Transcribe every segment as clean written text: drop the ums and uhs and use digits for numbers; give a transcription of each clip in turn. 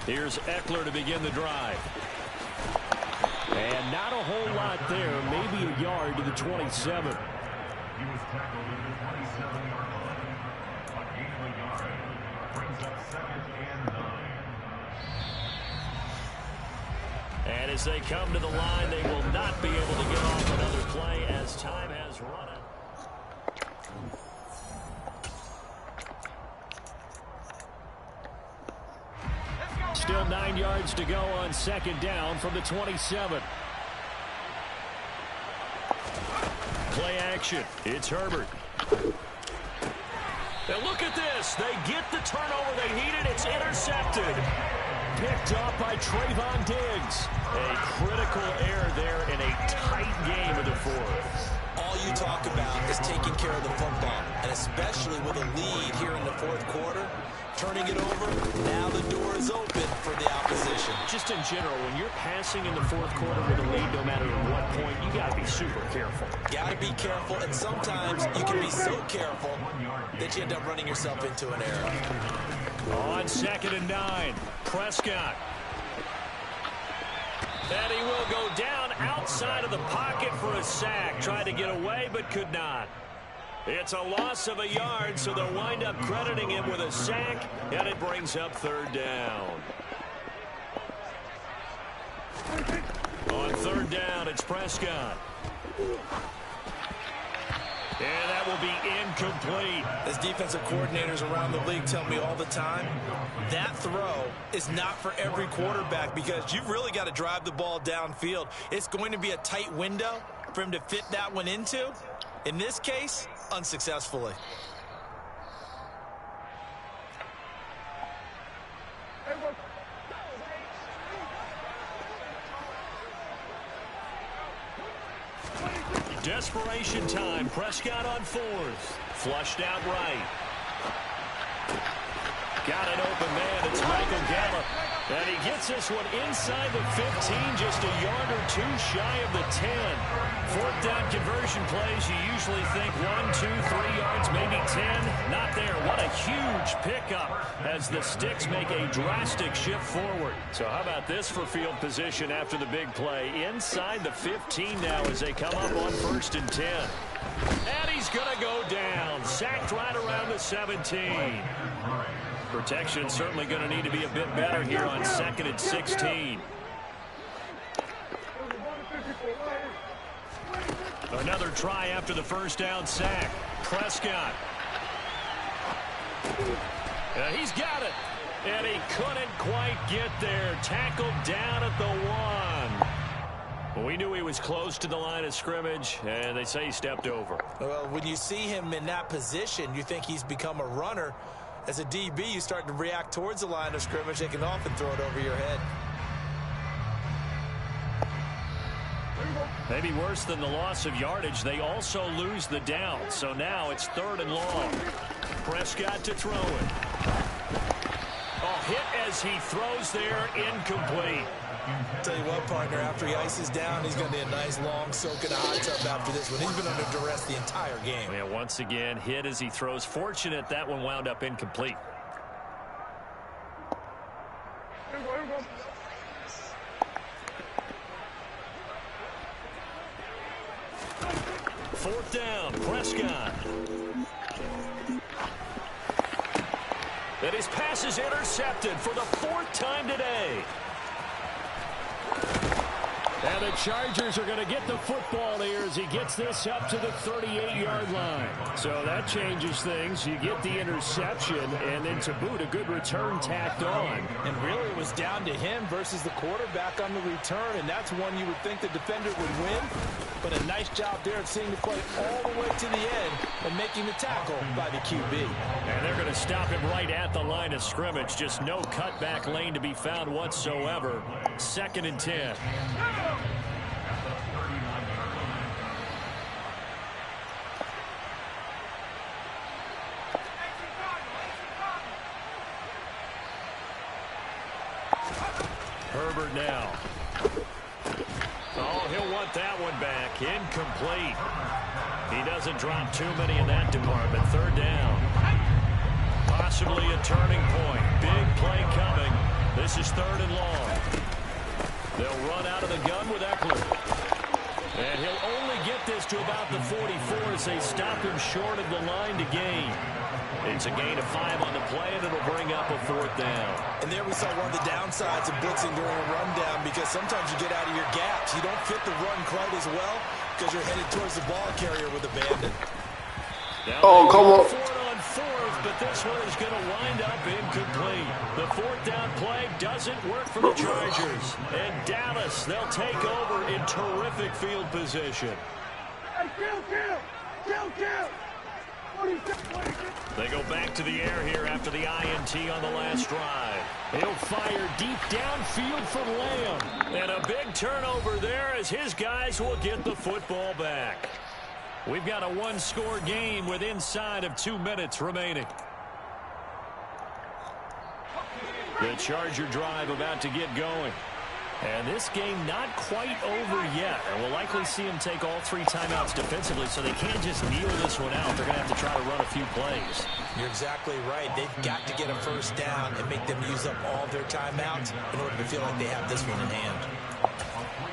Here's Eckler to begin the drive. And not a whole lot there. Maybe a yard to the 27. He was tackled at the 27-yard line. A gain of a yard. Brings up 2nd and 9. And as they come to the line, they will not be able to get off another play as time has run out. Still 9 yards to go on 2nd down from the 27. Play action. It's Herbert. Now look at this. They get the turnover they needed. It's intercepted. Picked off by Trayvon Diggs. A critical error there in a tight game of the fourth. All you talk about is taking care of the football, and especially with a lead here in the fourth quarter, turning it over, now the door is open for the opposition. Just in general, when you're passing in the fourth quarter with a lead, no matter at what point, you got to be super careful. Got to be careful, and sometimes you can be so careful that you end up running yourself into an error. On 2nd and 9, Prescott. And he will go down outside of the pocket for a sack. Tried to get away, but could not. It's a loss of a yard, so they'll wind up crediting him with a sack, and it brings up 3rd down. On 3rd down, it's Prescott. And that will be incomplete. As defensive coordinators around the league tell me all the time, that throw is not for every quarterback because you've really got to drive the ball downfield. It's going to be a tight window for him to fit that one into. In this case, unsuccessfully. Desperation time. Prescott on 4th. Flushed out right. Got an open man. It's Michael Gallup. And he gets this one inside the 15, just a yard or two shy of the 10. 4th down conversion plays, you usually think 1, 2, 3 yards, maybe 10. Not there. What a huge pickup as the Sticks make a drastic shift forward. So how about this for field position after the big play? Inside the 15 now as they come up on 1st and 10. And he's going to go down. Sacked right around the 17. Protection certainly going to need to be a bit better here on 2nd and 16. Another try after the 1st down sack. Prescott. He's got it. And he couldn't quite get there. Tackled down at the 1. Well, we knew he was close to the line of scrimmage, and they say he stepped over. Well, when you see him in that position, you think he's become a runner. As a DB, you start to react towards the line of scrimmage. They can often throw it over your head. Maybe worse than the loss of yardage, they also lose the down. So now it's 3rd and long. Prescott to throw it. Oh, hit as he throws there, incomplete. Tell you what, partner, after he ices down, he's going to need a nice long soak in a hot tub after this one. He's been under duress the entire game. Yeah, once again, hit as he throws. Fortunate that one wound up incomplete. Fourth down, Prescott. And his pass is intercepted for the 4th time today. And the Chargers are going to get the football here as he gets this up to the 38-yard line. So that changes things. You get the interception, and then to boot, a good return tacked on. And really, it was down to him versus the quarterback on the return, and that's one you would think the defender would win. But a nice job there of seeing the play all the way to the end and making the tackle by the QB. And they're going to stop him right at the line of scrimmage. Just no cutback lane to be found whatsoever. 2nd and 10. Herbert now. Oh, he'll want that one back. Incomplete. He doesn't drop too many in that department. 3rd down. Possibly a turning point. Big play coming. This is 3rd and long. They'll run out of the gun with Eckler. And he'll only get this to about the 44 as they stop him short of the line to gain. It's a gain of 5 on the play, and it'll bring up a 4th down. And there we saw one of the downsides of blitzing during a rundown, because sometimes you get out of your gaps. You don't fit the run quite as well because you're headed towards the ball carrier with abandon. Oh, come on. 4th on 4th, but this one is going to wind up incomplete. The 4th down play doesn't work for the Chargers. And Dallas, they'll take over in terrific field position. They go back to the air here after the INT on the last drive. He'll fire deep downfield for Lamb. And a big turnover there as his guys will get the football back. We've got a one-score game with inside of 2 minutes remaining. The Charger drive about to get going. And this game not quite over yet. And we'll likely see him take all 3 timeouts defensively, so they can't just kneel this one out. They're going to have to try to run a few plays. You're exactly right. They've got to get a first down and make them use up all their timeouts in order to feel like they have this one in hand.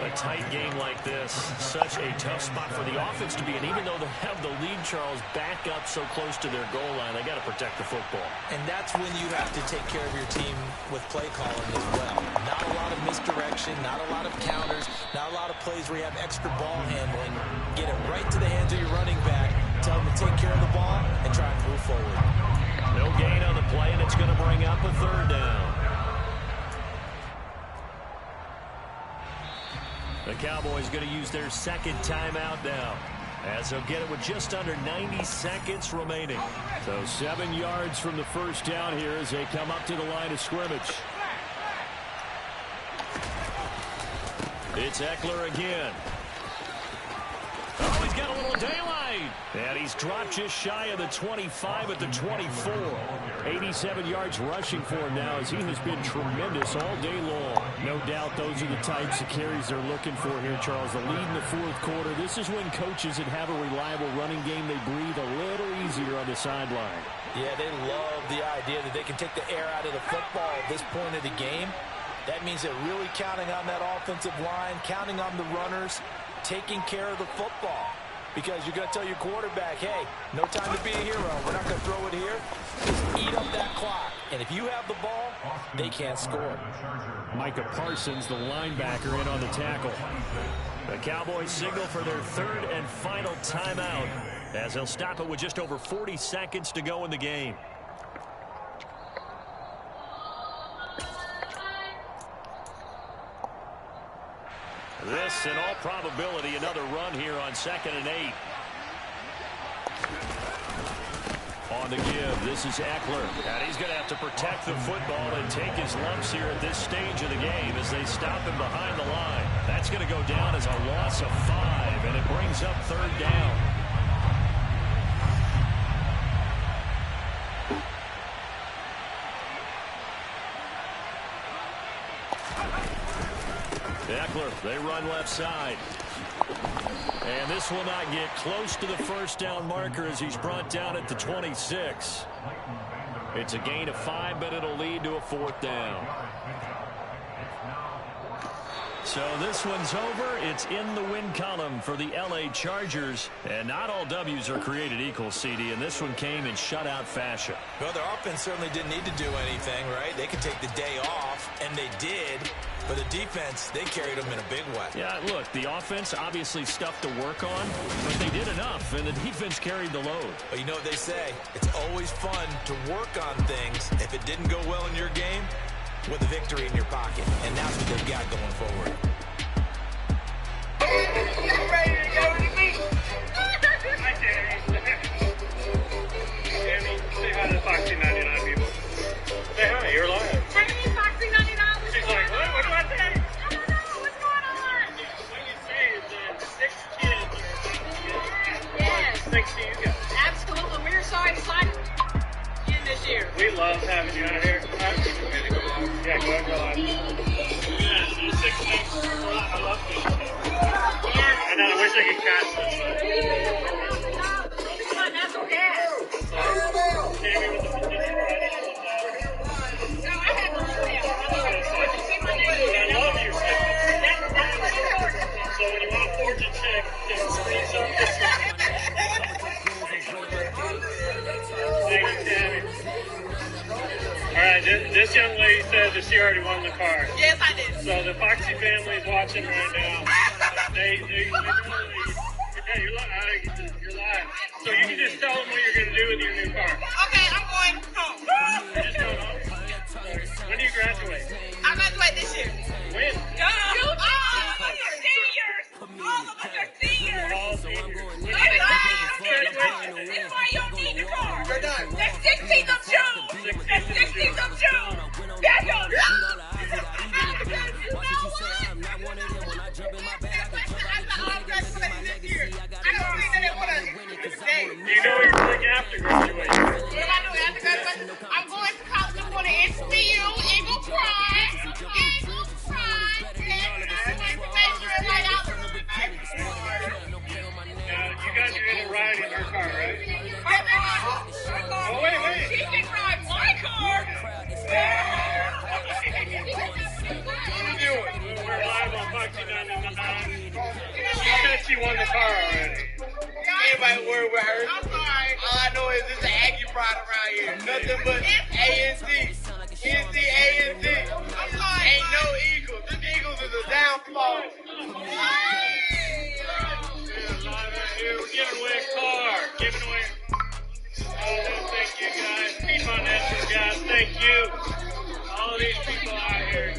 A tight game like this, such a tough spot for the offense to be in. Even though they have the lead, Charles, back up so close to their goal line, they got to protect the football. And that's when you have to take care of your team with play calling as well. Not a lot of misdirection, not a lot of counters, not a lot of plays where you have extra ball handling. Get it right to the hands of your running back, tell them to take care of the ball, and try and move forward. No gain on the play, and it's going to bring up a 3rd down. The Cowboys going to use their 2nd timeout now, as they'll get it with just under 90 seconds remaining. So 7 yards from the first down here as they come up to the line of scrimmage. It's Eckler again. Oh, he's got a little daylight. And he's dropped just shy of the 25 at the 24. 87 yards rushing for him now, as he has been tremendous all day long. No doubt those are the types of carries they're looking for here, Charles. The lead in the 4th quarter. This is when coaches that have a reliable running game, they breathe a little easier on the sideline. Yeah, they love the idea that they can take the air out of the football at this point of the game. That means they're really counting on that offensive line, counting on the runners, taking care of the football. Because you're going to tell your quarterback, hey, no time to be a hero. We're not going to throw it here. Just eat up that clock. And if you have the ball, they can't score. Micah Parsons, the linebacker, in on the tackle. The Cowboys signal for their 3rd and final timeout, as they'll stop it with just over 40 seconds to go in the game. This, in all probability, another run here on 2nd and 8. On the give, this is Eckler. And he's going to have to protect the football and take his lumps here at this stage of the game as they stop him behind the line. That's going to go down as a loss of 5, and it brings up 3rd down. Eckler, they run left side. And this will not get close to the first down marker as he's brought down at the 26. It's a gain of 5, but it'll lead to a 4th down. So this one's over. It's in the win column for the LA Chargers. And not all W's are created equal, CD, and this one came in shutout fashion. Well, their offense certainly didn't need to do anything, right? They could take the day off, and they did. But the defense, they carried them in a big way. Yeah, look, the offense obviously stuff to work on, but they did enough, and the defense carried the load. But you know what they say? It's always fun to work on things if it didn't go well in your game with a victory in your pocket. And that's what they've got going forward. Ready to go to the beach? Hi, Tammy, say hi to the Foxy 99 people. Say hi, you're live. Hey, Foxy 99. She's like, what? What do I say? I don't know. What's going on? What you say is that 6 kids are Yes. thanks to you guys. Absolutely. We're so excited in this year. We love having you out here. Yeah, go ahead, go live. Yeah, 6 things. I love this. Yes. I know, I wish I could catch this. Come on, that's okay. Tammy with the position right. No, I had to do that. noticed you already won the car. Yes, I did. So the Foxy family is watching right now. They know yeah, you're live. So you can just tell them what you're going to do with your new car. Okay, I'm going home. You're just going home? When do you graduate? I graduate this year. When? All of us are seniors. All of us are seniors. All seniors. Congratulations. This is why you don't need the car. We're done. That's 16th of June. That's 16th of June. That's your Do you know what you're doing after graduation? What am I doing after graduation? I'm going to college. I'm going to HBU, Eagle Pride. Eagle Pride. I'm going to major in light out. You guys are going to ride in her car, right? Oh, wait. She can ride my car. We're live on Foxy 99. She said she won the car already. Anybody worry about her? I'm sorry. All I know is it's an Aggie pride around here. Nothing but ANC. NC, ANC. Ain't no Eagles. This Eagles is a downfall. We're giving away a car. Giving away. Oh, thank you, guys. Piedmont National Gas, thank you. All of these people out here.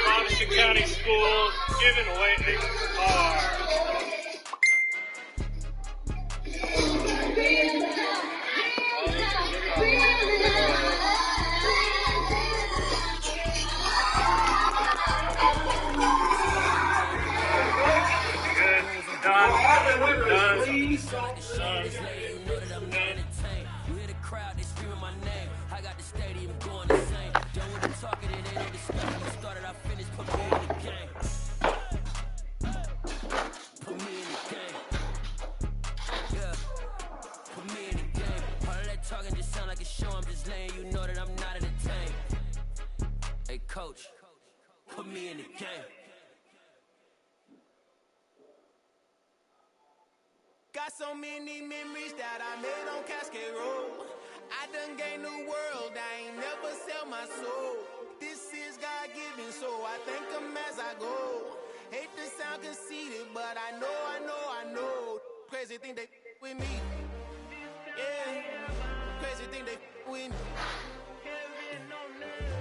Robinson County Schools giving away a car. Coach, put me in the game. Got so many memories that I made on Cascade Road. I done gained the world, I ain't never sell my soul. This is God-given, so I thank him as I go. Hate to sound conceited, but I know. Crazy thing they with me. Yeah, crazy thing they with me.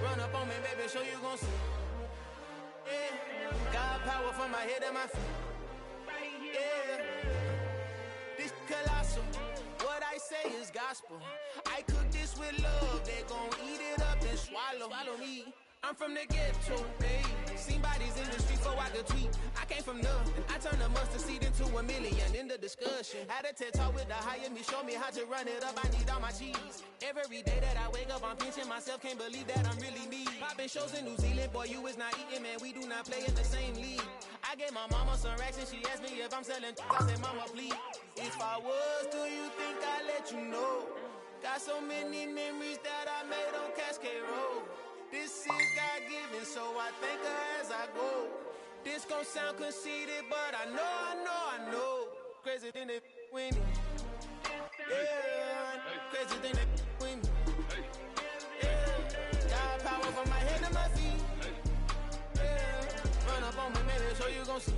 Run up on me, baby, show you gon' see. Yeah, God power from my head and my feet. Yeah, this colossal. What I say is gospel. I cook this with love, they gon' eat it up and swallow me. I'm from the ghetto, babe. Seen bodies in the street before I could tweet. I came from nothing. I turned a mustard seed into $1 million in the discussion. Had a TED talk with the higher me, show me how to run it up. I need all my cheese. Every day that I wake up, I'm pinching myself. Can't believe that I'm really me. Popping shows in New Zealand, boy, you is not eating, man. We do not play in the same league. I gave my mama some racks and she asked me if I'm selling. I said, mama, please. If I was, do you think I'd let you know? Got so many memories that I made on Cascade Road. This is God-given, so I thank her as I go. This gon' sound conceited, but I know. Crazy thing they with me. Yeah, crazy thing they with me. Yeah, God power from my head to my feet. Yeah, run up on me, maybe so you gon' see.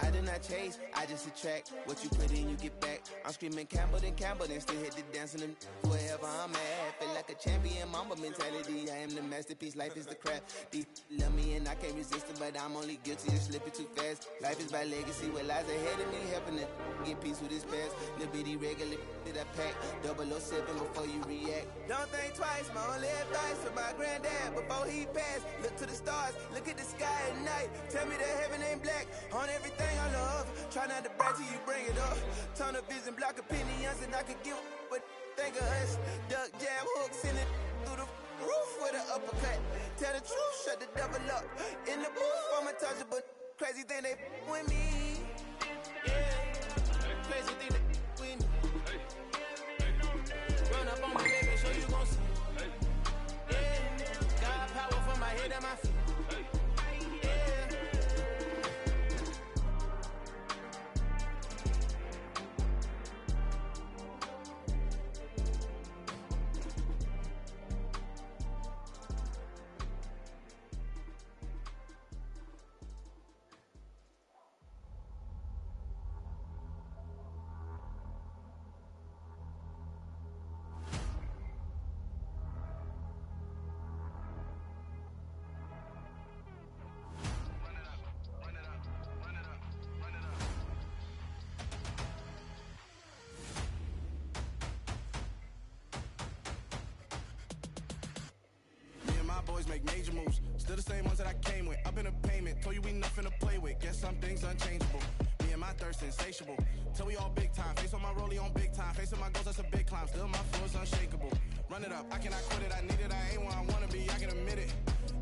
I did not chase, I just attract. What you put in, you get back. I'm screaming Campbell, then still hit the dancing and wherever I'm at. Feel like a champion, mamba mentality. I am the masterpiece, life is the crap. These love me and I can't resist it, but I'm only guilty of slipping too fast. Life is by legacy, what lies ahead of me, helping to get peace with this past. Little bitty regular that I pack, 007 before you react. Don't think twice, my only advice for my granddad before he passed. Look to the stars, look at the sky at night. Tell me that heaven ain't black on everything I love. Try not to brag till you bring it up. Tunnel vision, block opinions, and I could give but think of us. Duck, jab, hook, send it through the roof with an uppercut. Tell the truth, shut the devil up. In the booth, I'm untouchable. Crazy thing they with me. Yeah, crazy thing they with me. Run up on me, baby, so you gon' see. Yeah, God power from my head and my feet. make major moves. Still the same ones that I came with. Up in a payment, told you we nothing to play with. Guess some things unchangeable. Me and my thirst insatiable. Till we all big time. Face on my rollie on big time. Facing my goals, that's a big climb. Still my flow is unshakable. Run it up, I cannot quit it. I need it, I ain't where I wanna be, I can admit it.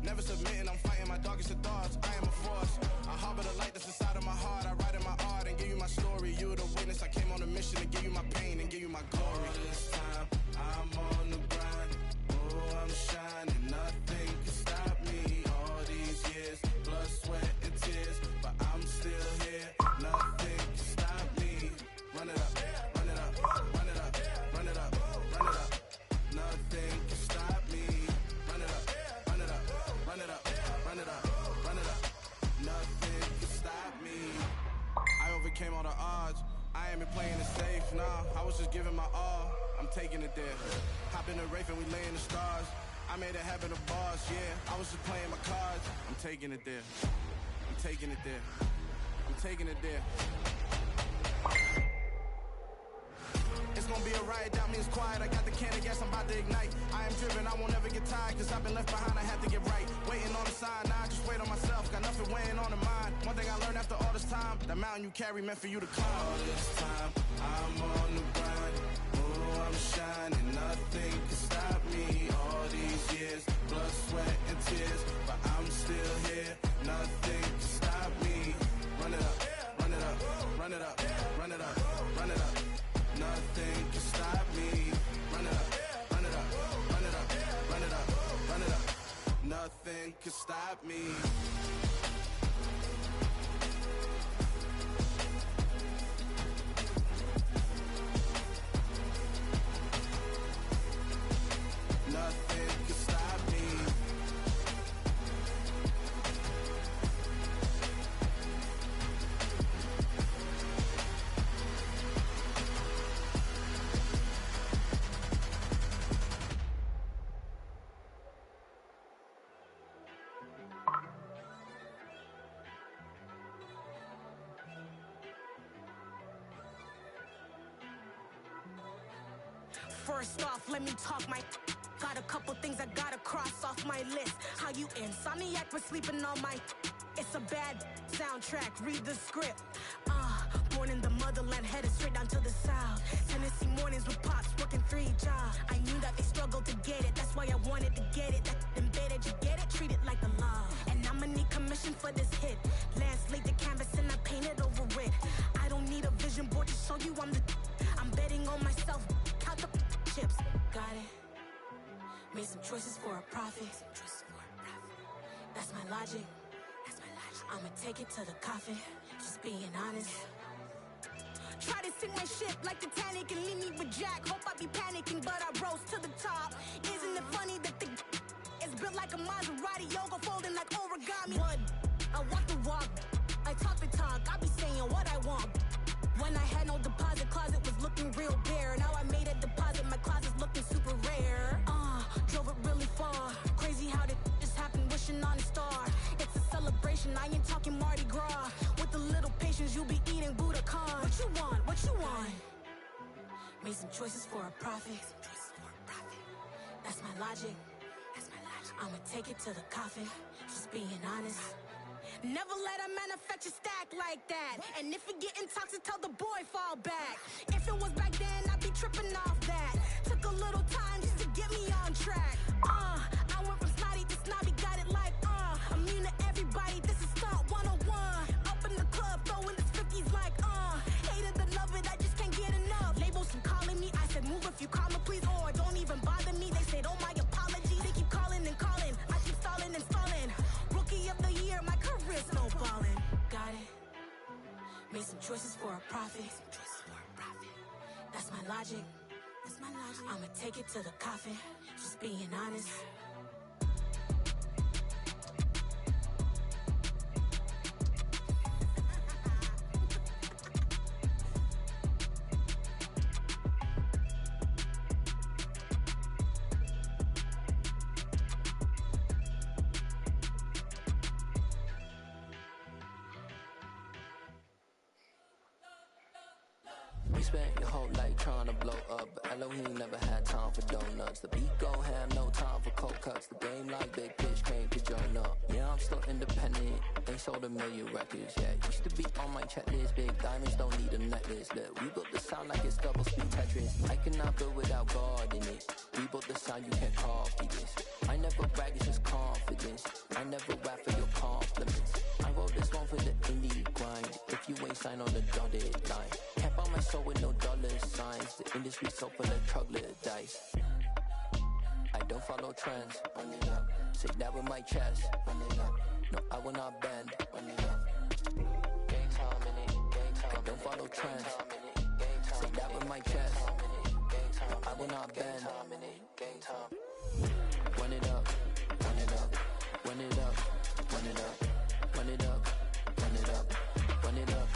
Never submitting, I'm fighting my darkest of thoughts. I am a force. I harbor the light that's inside of my heart. I write in my art and give you my story. You the witness. I came on a mission to give you my pain and give you my glory. All this time, I'm on the grind. Oh, I'm shining. Nothing can stop me. All these years, blood, sweat, and tears, but I'm still here. Nothing can stop me. Run it up, run it up, run it up, run it up, run it up. Nothing can stop me. Run it up, run it up, run it up, run it up, run it up. Nothing can stop me. I overcame all the odds. I ain't been playing it safe, nah. I was just giving my all. I'm taking it there. Hop in the Wraith and we lay in the stars. I made it happen to boss, yeah. I was just playing my cards. I'm taking it there. I'm taking it there. I'm taking it there. It's gonna be a riot, that means quiet. I got the can of gas, I'm about to ignite. I am driven, I won't ever get tired, cause I've been left behind, I have to get right. Waiting on the sign, now I just wait on myself. Got nothing weighing on the mind. One thing I learned after all this time, the mountain you carry meant for you to climb. All this time, I'm on the grind. Oh, I'm shining, nothing can stop me. All these years, blood, sweat, and tears, but I'm still here. Nothing can stop me. Run it up, run it up, run it up, run it up, run it up. Nothing can stop me. Run it up, run it up, run it up, run it up, run it up. Nothing can stop me. Nothing can stop me. First off, let me talk my. Got a couple things I gotta cross off my list. How you insomniac for sleeping on my. It's a bad soundtrack, read the script. Born in the motherland, headed straight down to the south. Tennessee mornings with pops, working 3 jobs. I knew that they struggled to get it, that's why I wanted to get it. That embedded, you get it, treat it like the law. And I'ma need commission for this hit. Lance laid the canvas and I painted over it. I don't need a vision board to show you I'm the. I'm betting on myself, count the chips. Got it. Made some choices for a profit. That's my logic. I'ma take it to the coffin. Just being honest. Try to sink my ship like Titanic and leave me with Jack. Hope I be panicking, but I rose to the top. Isn't it funny that the is built like a Maserati, yoga folding like origami? What? I walk the walk. I talk the talk. I be saying what I want. When I had no deposit, closet was looking real bare. Now I made a deposit, my closet's looking super rare. Drove it really far. Crazy how did just happen, wishing on a star. It's a celebration, I ain't talking Mardi Gras. With a little patience, you'll be eating Budokan. What you want? What you want? Made some choices for a profit. That's my logic. I'ma take it to the coffin. Just being honest. Never let a manufacture stack like that. And if it getting toxic, tell the boy fall back. If it was back then, I'd be tripping off that. Took a little time just to get me on track. I went from snotty to snobby, got it like immune to everybody, this is stunt 101. Up in the club, throwing this 50s like hate it, love it, I just can't get enough. Labels keep calling me, I said move if you call me please, or don't even bother me. They said oh my apologies, they keep calling and calling. I keep stalling and stalling. Rookie of the year, my career's no ballin'. Got it. Made some choices for a profit. That's my logic. I'ma take it to the coffin. Just being honest. We spent your whole life trying to blow up, but Elohim never had time for donuts. The beat gon' have no time for cold cuts. The game like big pitch came to join up. Yeah, I'm still independent. Ain't sold a million records yet. Used to be on my checklist. Big diamonds don't need a necklace. Look, we built the sound like it's double speed Tetris. I cannot build without God in it. We built the sound, you can't copy this. I never brag, it's just confidence. I never rap for your compliments. I wrote this one for the indie grind. If you ain't signed on the dotted line, can't buy my soul with no dollar signs. The industry so full of troglodytes. I don't follow trends. Say that with my chest. No, I will not bend. I don't follow trends. Say that with my chest. No, I will not bend. Run it up, run it up, run it up, run it up, run it up, run it up, run it up,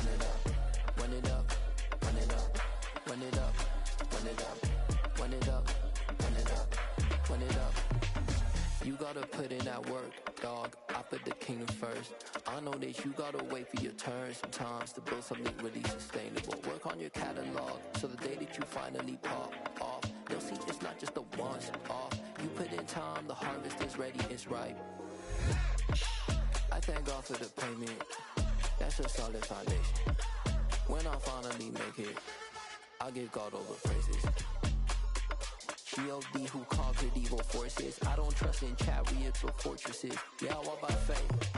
run it up, run it up, run it up, run it up, run it up, run it up, run it up, run it up. You gotta put in that work, dog. I put the kingdom first. I know that you gotta wait for your turn sometimes to build something really sustainable. Work on your catalog so the day that you finally pop off, you'll see it's not just a once off. You put in time, the harvest is ready, it's ripe. I thank God for the payment. That's a solid foundation. When I finally make it, I'll give God all the praises. G.O.D. who conquered evil forces. I don't trust in chariots or fortresses. Yeah, I walk by faith.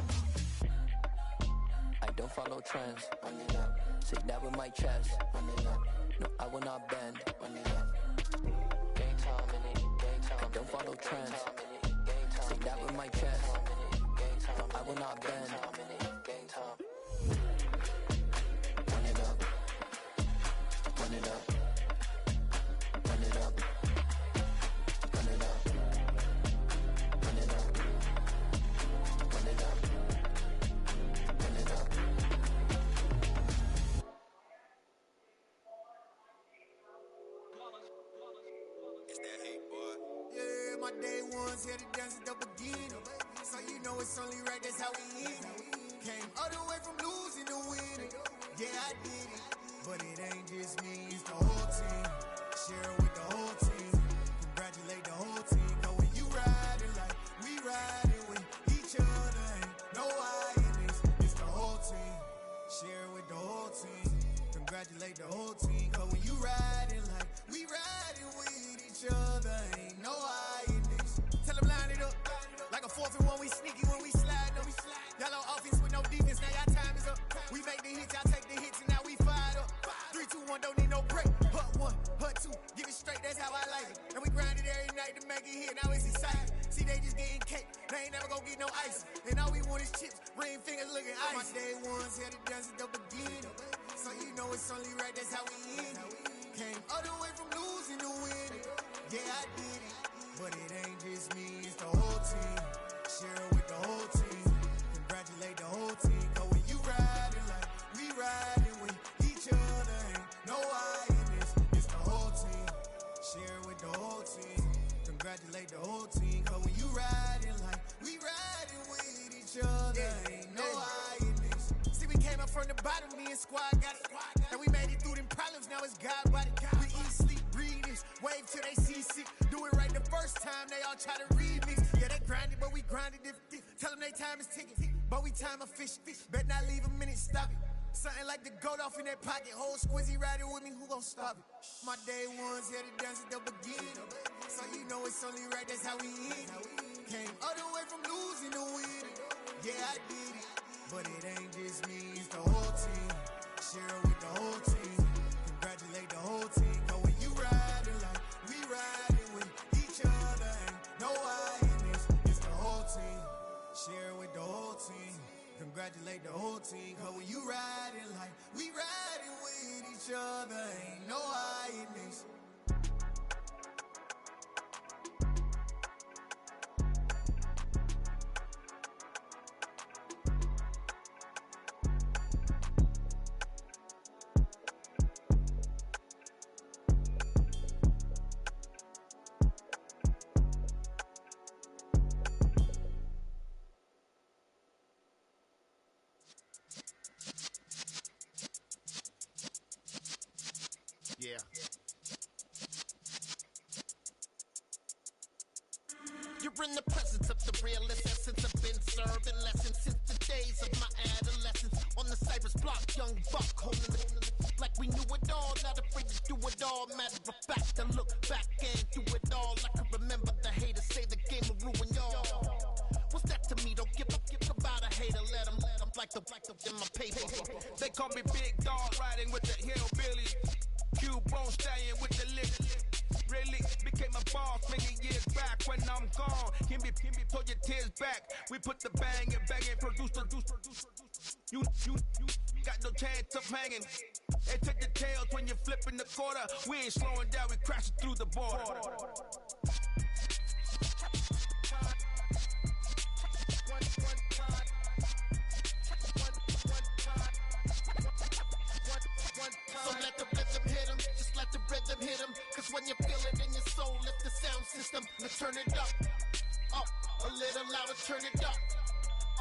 I don't follow trends. Say that with my chest. No, I will not bend. I don't follow trends. Say that with my chest. No, I will not bend. Run it up. Run it up. Run it up. Run it up. Run it up. Run it up. Run it up. It's that hate, boy. Yeah, my day ones here to dance at the beginning. So you know it's only right, that's how we end. Came all the way from losing to winning. Yeah, I did it. But it ain't just me, it's the whole team. Share it with the whole team. Congratulate the whole team. Cause when you riding like we riding with each other, ain't no I in this. It's the whole team. Share it with the whole team. Congratulate the whole team. Cause when you riding like we riding with each other, ain't no I in this. Tell them line it up. Like a 4th and 1, we sneaky when we slide up. Y'all on offense with no defense, now y'all time is up. We make the hits, y'all take the hits, and now we fired up. 3, 2, 1, don't need no break. Hut 1, hut 2, give it straight, that's how I like it. And we grind it every night to make it hit, now it's exciting. See, they just getting cake, they ain't never gonna get no ice. And all we want is chips, ring fingers looking ice. My day ones here to dance at the beginning. So you know it's only right, that's how we end it. Came all the way from losing to winning. Yeah, I did it. But it ain't just me, it's the whole team. Share it with the whole team. Congratulate the whole team. Cause when you riding like we riding with each other, ain't no I in this. It's the whole team. Share it with the whole team. Congratulate the whole team. Cause when you riding like we riding with each other, ain't no I in this. See, we came up from the bottom, me and squad got it. And we made it through them problems, now it's God body. We eat, sleep, breathe this, wave till they see sick. Do it right the first time, they all try to remix. Yeah, they grinded, but we grinded different. Tell them they time is ticking, but we time a fish. Bet not leave a minute, stop it. Something like the goat off in that pocket. Whole squizzy riding with me, who gon' stop it? My day ones here to dance at the beginning. So you know it's only right, that's how we end it. Came all the way from losing to winning. Yeah, I did it. But it ain't just me, it's the whole team. Share it with the whole team. Congratulate the whole team. Cause when you riding like we riding with each other, ain't no I in this. It's the whole team. Share it with the whole team. Congratulate the whole team. Cause when you riding like we riding with each other, ain't no I in this. You're in the presence of the realest essence. I've been serving lessons since the days of my adolescence. On the Cypress block, young buck holding it like we knew it all. Not afraid to do it all. Matter of fact, I look back and do it all. I can remember the haters say the game will ruin y'all. What's that to me? Don't give about a hater. Let them like the in my paper. They call me Big Dog, riding with the hillbilly. Q-Bone stallion with the lip. Really became a boss many years back. When I'm gone, can be pull your tears back. We put the bang and produce. You got no chance of hanging. And take the tails when you're flipping the quarter. We ain't slowing down, we crashing through the border. So let the rhythm hit him, just let the rhythm hit him. Cause when you feel it in your soul, lift the sound system, now turn it up. Up, a little louder, turn it up.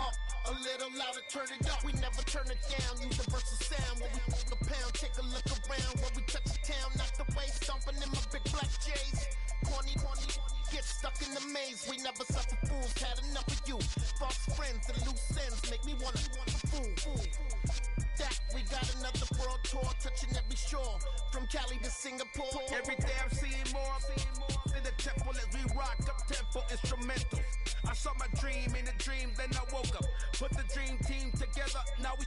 Up, a little louder, turn it up. We never turn it down, universal sound. When we move the pound, take a look around. When we touch the town, knock the way, stomping in my big black J's. Corny, get stuck in the maze. We never suffer fools, had enough of you. False friends and loose ends make me wanna fool. That we got another world tour, touching every shore, from Cali to Singapore. Every day I'm seeing more in the temple as we rock up tempo instrumentals. I saw my dream in a dream, then I woke up. Put the dream team together, now we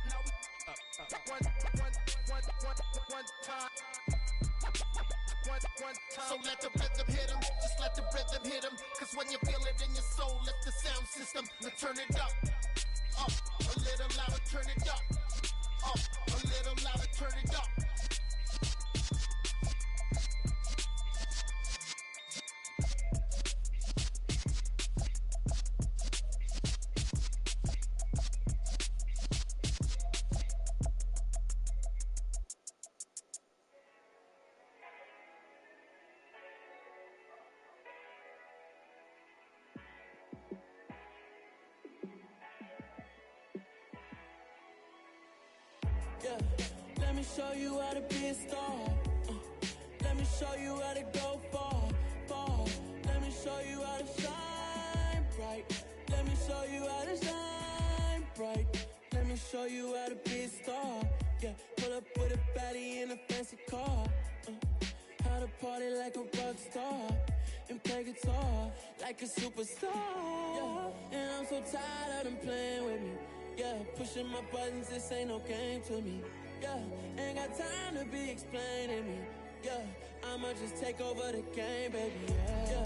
one time. So let the rhythm hit him, just let the rhythm hit him. Cause when you feel it in your soul, lift the sound system, now turn it up. Up, a little louder, turn it up. Up, a little louder, turn it up. Yeah, let me show you how to be a star. Let me show you how to go far. Let me show you how to shine bright. Let me show you how to shine bright. Let me show you how to be a star. Yeah, pull up with a baddie in a fancy car. How to party like a rock star and play guitar like a superstar. Yeah, and I'm so tired of them playing with me. Yeah, pushing my buttons, this ain't no game to me. Yeah, ain't got time to be explaining me. Yeah, I'ma just take over the game, baby. Yeah,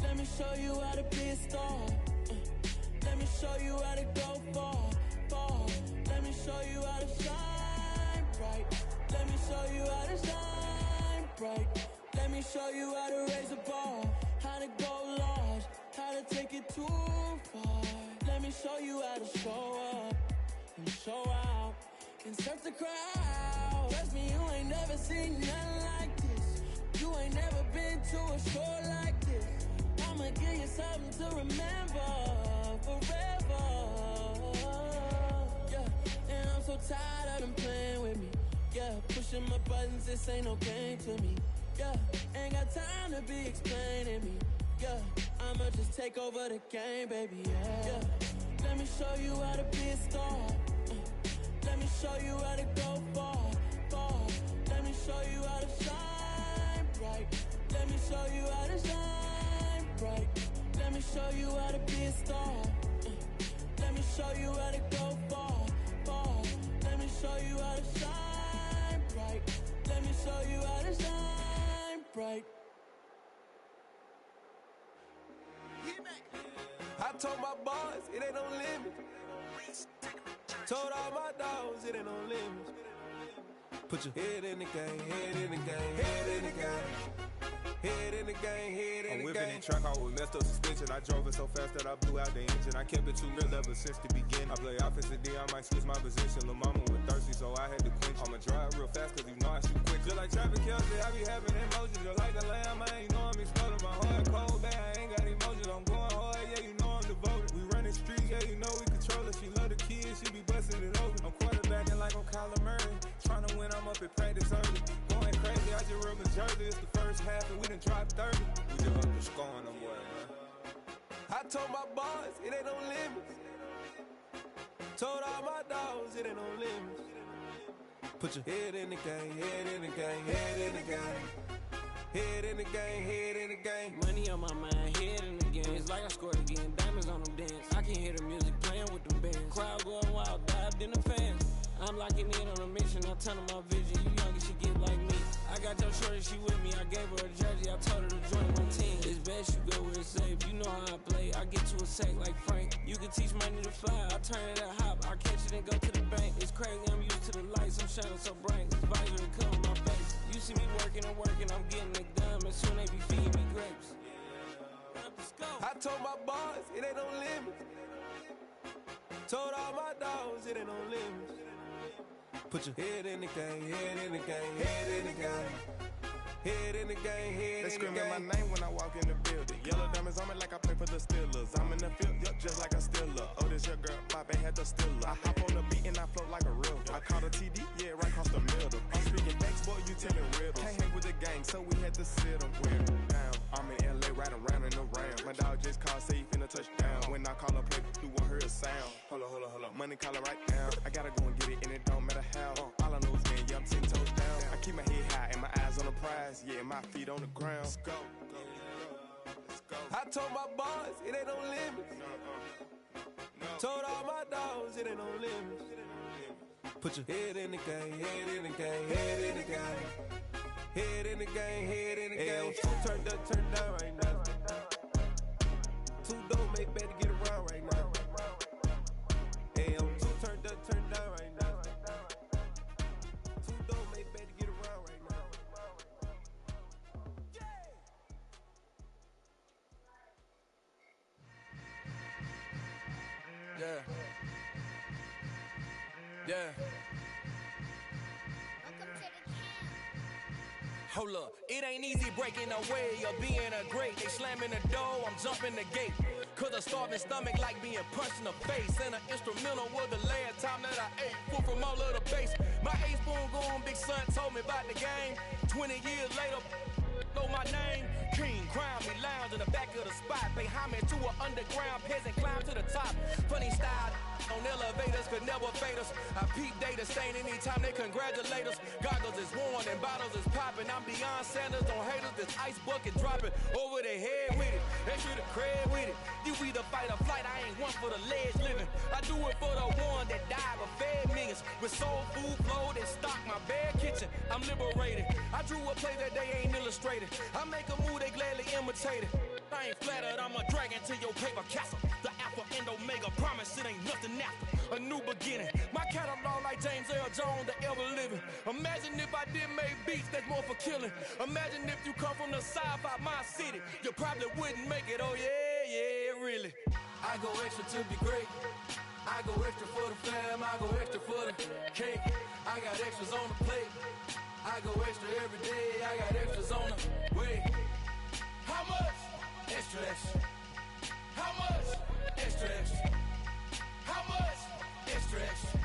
let me show you how to be a star. Let me show you how to go far. Let me show you how to shine bright. Let me show you how to shine bright. Let me show you how to raise a bar, how to go large, how to take it too far. Let me show you how to show up and show out and surf the crowd. Trust me, you ain't never seen nothing like this. You ain't never been to a show like this. I'ma give you something to remember forever. Yeah, and I'm so tired of them playing with me. Yeah, pushing my buttons, this ain't no game to me. Yeah, ain't got time to be explaining me. Yeah, I'ma just take over the game, baby. Yeah, let me show you how to be a star. Let me show you how to go far. Let me show you how to shine bright. Let me show you how to shine bright. Let me show you how to be a star. Let me show you how to go far. Let me show you how to shine bright. Let me show you how to shine bright. I told my boys, it ain't no limit. Told all my dogs, it ain't no limit. Put your head in the game, head in the game, head in the game. Head in the game, head in the game. I'm whipping in track, I was messed up suspension. I drove it so fast that I blew out the engine. I kept it too real ever since the beginning. I play offensive D, I might switch my position. Lil' mama was thirsty, so I had to quench. I'ma drive real fast, cause you know I shoot quick. Just like Travis Kelce, I be having emotions. Just like the lamb, I ain't know I'm exploding. My heart cold, bad, I ain't got emotions. I'm going hard, yeah, you know I'm devoted. We running streets, yeah, you know we control it. She love the kids, she be busting it open. I'm quarterbacking like I'm Kyler Murray. Trying to win, I'm up at practice early. Going crazy, I just rub my jersey. It's the first half and we done dropped 30. We just up the scoring them, boy, man. I told my boys it ain't no limits. Told all my dogs it ain't no limits. Put your head in the game, head in the game, head in the game. Head in the game, head in the game. Money on my mind, head in the game. It's like I scored again, diamonds on them dance. I can hear the music playing with them bands. Crowd going wild, dived in the fans. I'm locking in on a mission, I'm telling my vision. You young and she get like me. I got your shorty, she with me. I gave her a jersey, I told her to join my team. It's best you go where it's safe. You know how I play. I get to a sack like Frank. You can teach money to fly. I turn it at hop. I catch it and go to the bank. It's crazy, I'm used to the lights. I'm shining so bright. This visor to cover my face. You see me working and working. I'm getting it done. And soon they be feeding me grapes. I told my boys it ain't no limits. Told all my dogs it ain't no limits. Put your head in the game, head in the game, head in the game. Head in the game, head in the game. They screaming my name when I walk in the building. Yellow diamonds on me like I play for the Steelers. I'm in the field, yup, just like a Steeler. Oh, this your girl, my band had the Steeler. I hop on the beat and I float like a river. I caught a TD, yeah, right across the middle. I'm speaking facts, boy, you telling riddles. Can't hang with the gang, so we had to sit them down. I'm in LA, riding around in the ram. My dog just called, say he finna touchdown. When I call a play, you won't hear a sound. Hold up, money calling right now. I gotta go and get it, and it don't matter how. All I know is, man, yeah, I'm 10 toes down. I keep my head high and my eyes on the prize. Yeah, my feet on the ground. Let's go. I told my boys it ain't no limits. Told all my dogs it ain't no limits. Put your head in the game, head in the game, head in the game. Head in the game, head in the game. Two turned up, turned down right now. Two don't make better get around right now. Hey, I'm two turned up, turned down right now. Two don't make better get around right now. Yeah. Hold up, it ain't easy breaking away or being a great. They slamming the door, I'm jumping the gate. Cause a starving stomach like being punched in the face. And an instrumental was the last time that I ate. Full from all of the bass. My A-spoon going, big son told me about the game. 20 years later, know my name. King, crown me, lounge in the back of the spot. Pay homage to an underground peasant, climb to the top. Funny style on elevators could never fade us. I peep data stain anytime they congratulate us. Goggles is worn and bottles is popping. I'm beyond Sanders on haters. This ice bucket dropping over their head with it. Extra the cred with it. You either fight or flight. I ain't one for the ledge living. I do it for the one that died but fed millions. With soul food flowed and stocked my bare kitchen. I'm liberated. I drew a play that they ain't illustrated. I make a move they gladly imitate it. I ain't flattered, I'm a dragon to your paper castle. The Alpha and Omega, promise it ain't nothing after. A new beginning. My catalog like James Earl Jones, the ever living. Imagine if I didn't make beats that's more for killing. Imagine if you come from the sci-fi, my city. You probably wouldn't make it, oh yeah, really. I go extra to be great. I go extra for the fam, I go extra for the cake. I got extras on the plate. I go extra every day, I got extras on the way. How much? Extra, extra. How much? Extra, extra. How much? Extra, extra.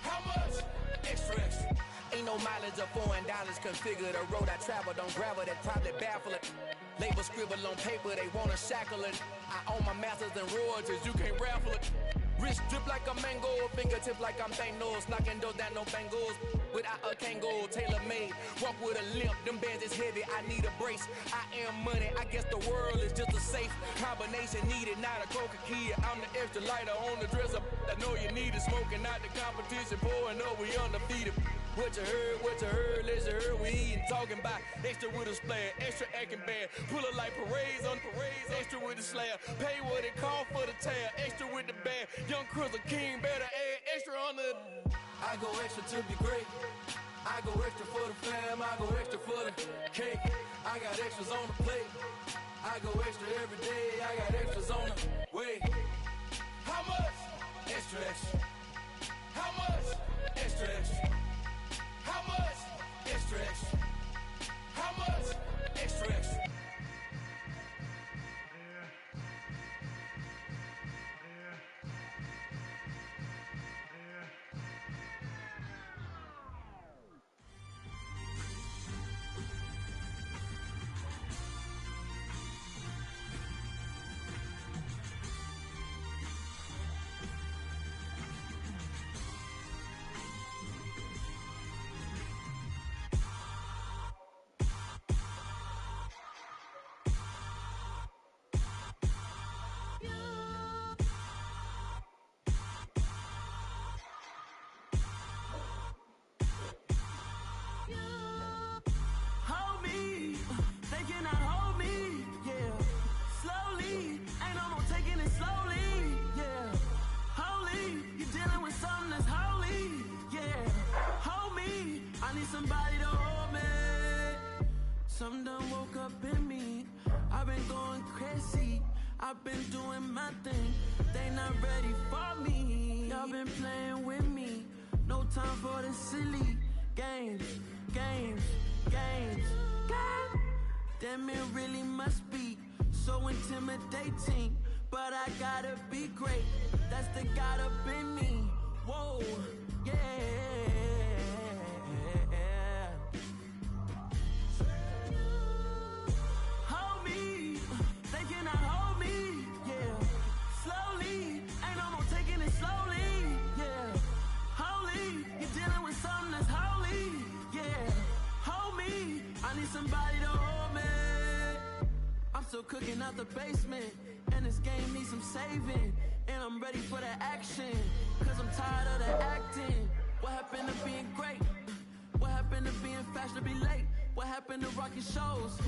How much? Extra, extra. Ain't no mileage of $4 configure the road I travel. Don't gravel that probably baffle it. Label scribble on paper, they wanna shackle it. I own my masters and royalties, you can't raffle it. Wrist drip like a mango, fingertip like I'm Thanos. Knocking doors down, no bangles. Without a Kango, tailor-made. Walk with a limp, them bands is heavy, I need a brace. I am money, I guess the world is just a safe combination needed, not a coca key. I'm the extra lighter on the dresser. I know you need it, smoking out the competition, pouring up, we undefeated. What you heard, let's you heard, we eatin', talking about extra with a splash, extra acting bad. Pull it like parades on parades, extra with the slab. Pay what it cost for the tab, extra with the bag. Young Cruiser King, better add extra on the. I go extra to be great. I go extra for the fam, I go extra for the cake. I got extras on the plate. I go extra every day, I got extras on the way. How much? Extra, extra. How much? Extra, extra. How much? Extra, extra. How much? Extra, extra. I've been doing my thing, they not ready for me. Y'all been playing with me, no time for the silly games. Damn, it really must be so intimidating, but I gotta be great, that's the God up in me. Whoa, yeah. Hold me, they cannot hold me, yeah. Slowly, ain't no more taking it slowly, yeah. Holy, you're dealing with something that's holy, yeah. Hold me, I need somebody to hold me. I'm still cooking out the basement, and this game needs some saving. And I'm ready for the action, cause I'm tired of the acting. What happened to being great? What happened to being fashionably late? What happened to rocking shows?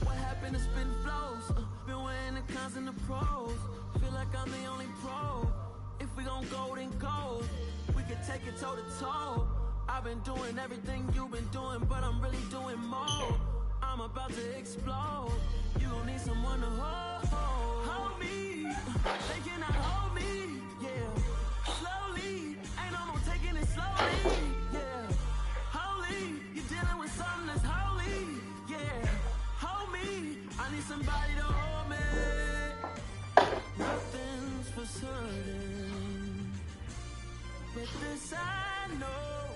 What happened to spitting flows? Been weighing the cons and the pros. Feel like I'm the only pro. If we gon' go, then go. We can take it toe to toe. I've been doing everything you've been doing, but I'm really doing more. I'm about to explode. You gon' need someone to hold me. They cannot hold me, yeah. Slowly, ain't no more taking it slowly, yeah. Holy, you're dealing with something that's holy, yeah. Hold me, I need somebody to hold me. Nothing's for certain, but this I know.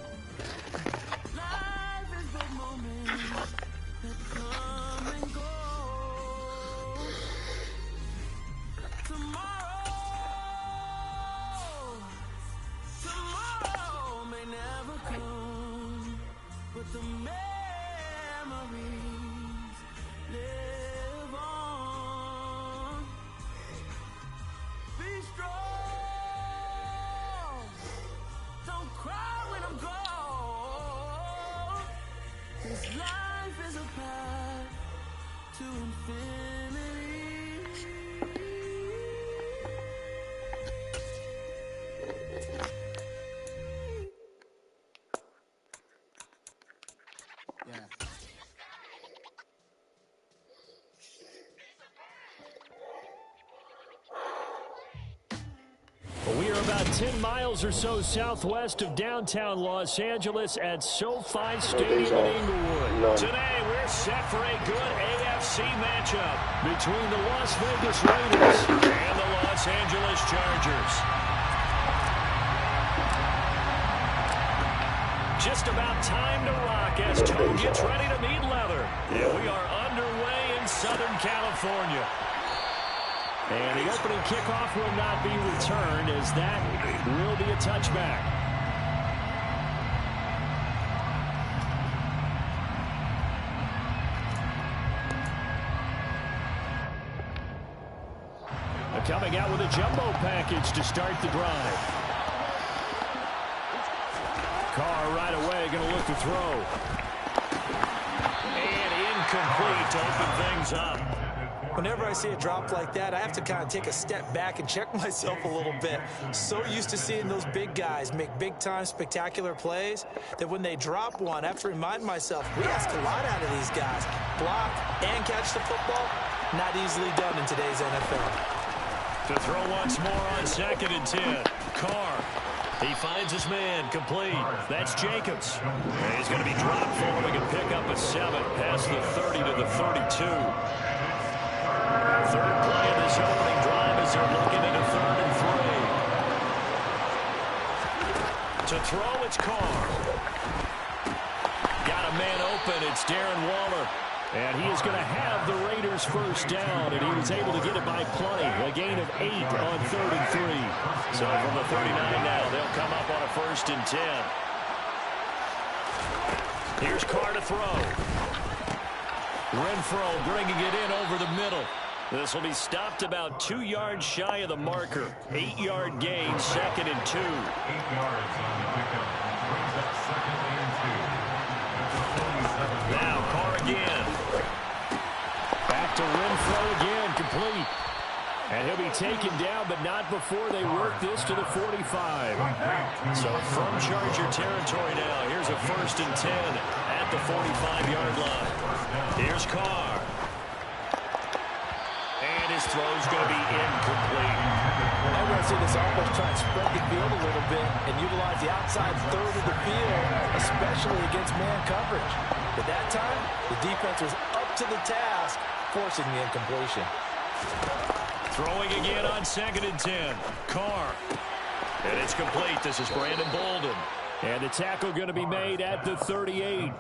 Life is but moments that come and go. Tomorrow may never come, but the memories live on. Be strong, don't cry when I'm gone. This life is a path to infinity. We are about 10 miles or so southwest of downtown Los Angeles at SoFi Stadium in Inglewood. Today, we're set for a good AFC matchup between the Las Vegas Raiders and the Los Angeles Chargers. Just about time to rock as Toe gets ready to meet leather. And we are underway in Southern California. And the opening kickoff will not be returned, as that will be a touchback. Coming out with a jumbo package to start the drive. Carr right away going to look to throw. And incomplete to open things up. Whenever I see a drop like that, I have to kind of take a step back and check myself a little bit. So used to seeing those big guys make big-time spectacular plays that when they drop one, I have to remind myself, we ask a lot out of these guys. Block and catch the football, not easily done in today's NFL. To throw once more on 2nd and 10. Carr. He finds his man, complete. That's Jacobs. And he's going to be dropped for him and pick up a 7 past the 30 to the 32. Third play of this opening drive as they're looking at a 3rd and 3. To throw, it's Carr. Got a man open. It's Darren Waller. And he is going to have the Raiders first down, and he was able to get it by plenty. A gain of 8 on 3rd and 3. So from the 39 now, they'll come up on a 1st and 10. Here's Carr to throw. Renfro bringing it in over the middle. This will be stopped about 2 yards shy of the marker. 8-yard gain, 2nd and 2. 8 yards on the pickup. Brings up 2nd and 2. Now Carr again. Back to Renfro again, complete. And he'll be taken down, but not before they work this to the 45. So from Charger territory now, here's a 1st and 10 at the 45-yard line. Here's Carr. And his throw's going to be incomplete. I'm going to see this offense try and spread the field a little bit and utilize the outside third of the field, especially against man coverage. But that time, the defense was up to the task, forcing the incompletion. Throwing again on 2nd and 10. Carr. And it's complete. This is Brandon Bolden. And the tackle going to be made at the 38.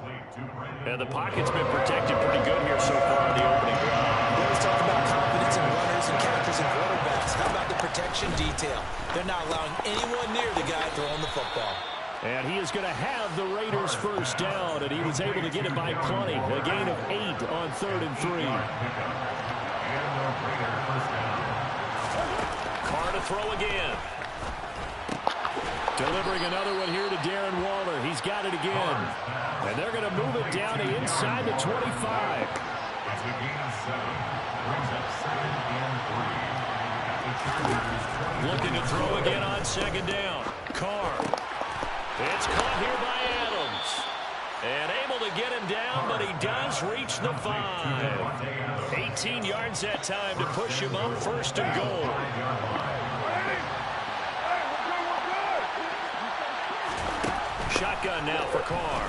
And the pocket's been protected pretty good here so far in the opening drive. We always talk about confidence in runners and catchers and quarterbacks. How about the protection detail? They're not allowing anyone near the guy throwing the football. And he is going to have the Raiders first down, and he was able to get it by plenty. A gain of 8 on 3rd and 3. Carr to throw again. Delivering another one here to Darren Waller. He's got it again. And they're going to move it down to inside the 25. That's a gain of 7. Brings up 2nd and 3. Looking to throw again on 2nd down. Carr. It's caught here by Adams. And able to get him down, but he does reach the 5. 18 yards that time to push him up 1st and goal. Shotgun now for Carr.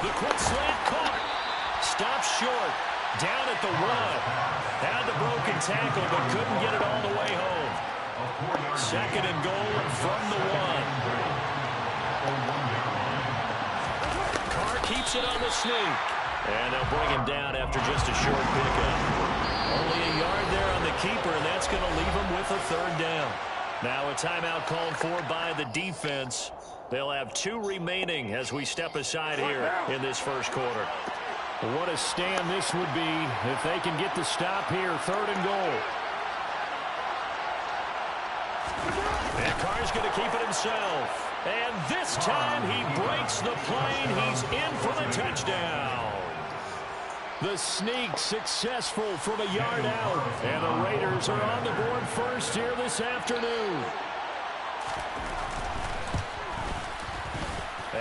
The quick slant caught. Stopped short. Down at the 1. Had the broken tackle, but couldn't get it all the way home. 2nd and goal from the 1. Carr keeps it on the sneak. And they'll bring him down after just a short pickup. Only a yard there on the keeper, and that's going to leave him with a 3rd down. Now a timeout called for by the defense. They'll have 2 remaining as we step aside here in this first quarter. What a stand this would be if they can get the stop here. 3rd and goal. And Carr's going to keep it himself. And this time he breaks the plane. He's in for the touchdown. The sneak successful from a yard out. And the Raiders are on the board first here this afternoon.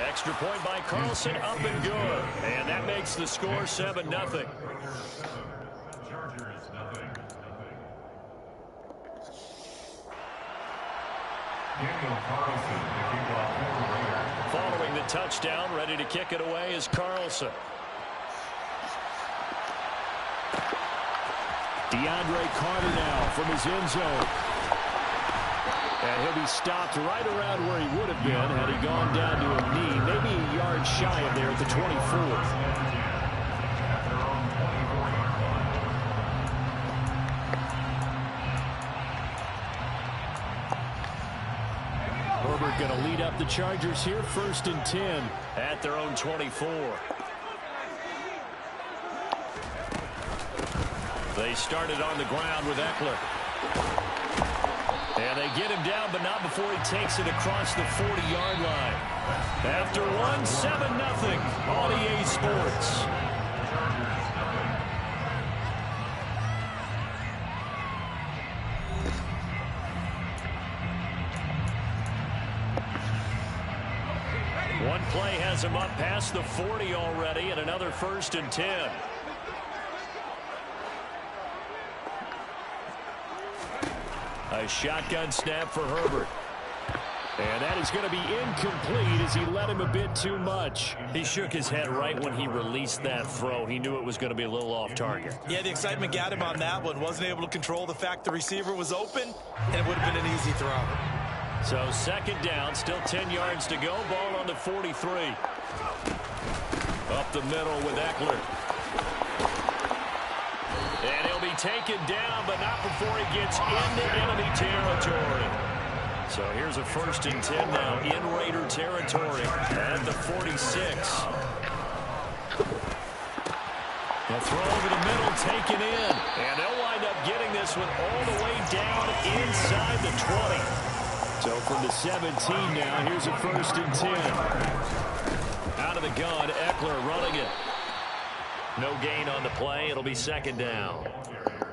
Extra point by Carlson, up and good. And that makes the score 7-0. Following the touchdown, ready to kick it away is Carlson. DeAndre Carter now from his end zone. And he'll be stopped right around where he would have been had he gone down to a knee, maybe a yard shy of there at the 24. Herbert going to lead up the Chargers here, 1st and 10 at their own 24. They started on the ground with Eckler. And they get him down, but not before he takes it across the 40-yard line. After 1, 7-0 on EA Sports. One play has him up past the 40 already, and another 1st and 10. A shotgun snap for Herbert. And that is going to be incomplete as he let him a bit too much. He shook his head right when he released that throw. He knew it was going to be a little off target. Yeah, the excitement got him on that one. Wasn't able to control the fact the receiver was open, and it would have been an easy throw. So 2nd down, still 10 yards to go. Ball on the 43. Up the middle with Eckler. And he'll be taken down, but not before he gets into enemy territory. So here's a 1st and 10 now in Raider territory at the 46. The throw over the middle taken in. And they'll wind up getting this one all the way down inside the 20. So from the 17 now, here's a 1st and 10. Out of the gun, Eckler running it. No gain on the play. It'll be 2nd down.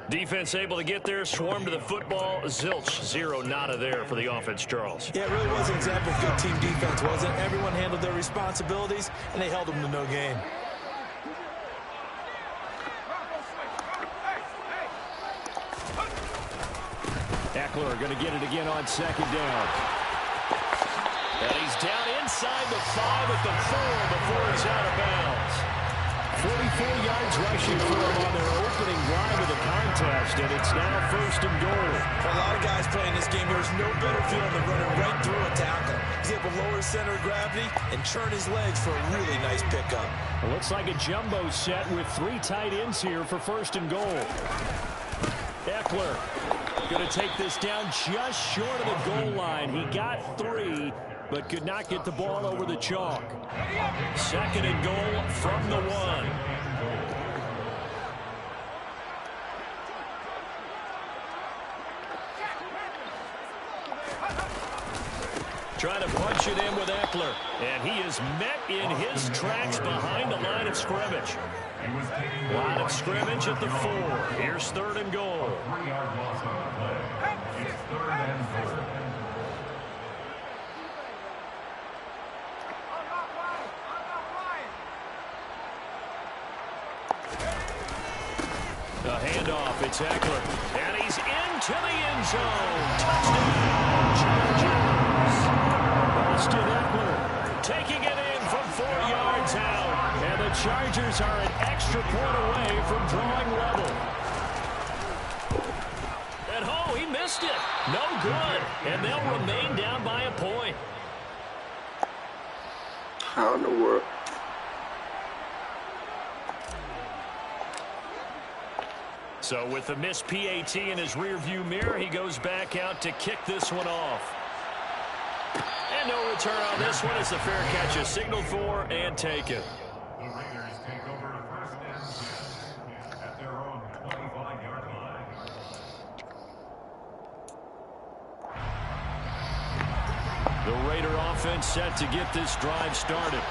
Defense able to get there, swarm to the football. Zilch, 0 nada there for the offense, Charles. Yeah, it really was an example of good team defense, wasn't it? Everyone handled their responsibilities, and they held them to no gain. Eckler going to get it again on second down. And he's down inside the 5 at the 4 before he's out of bounds. 44 yards rushing for him on their opening drive of the contest, and it's now 1st and goal. For a lot of guys playing this game, there's no better feeling than running right through a tackle. He's able to lower his center of gravity and churn his legs for a really nice pickup. It looks like a jumbo set with 3 tight ends here for 1st and goal. Eckler going to take this down just short of the goal line. He got 3, but could not get the ball over the chalk. 2nd and goal from the 1. Trying to punch it in with Eckler. And he is met in his tracks behind the line of scrimmage. Line of scrimmage at the 4. Here's 3rd and goal. 3-yard loss on the play. It's 3rd and goal. The handoff, it's Eckler. And he's into the end zone. Touchdown, Chargers. Austin Eckler taking it in from 4 yards out. And the Chargers are an extra point away from drawing level. And oh, he missed it. No good. And they'll remain down by a point. How in the world? So with the missed PAT in his rearview mirror, he goes back out to kick this one off. And no return on this one as the fair catch is signaled for and taken. The Raiders take over to 1st and 10 at their own 25-yard line. The Raider offense set to get this drive started.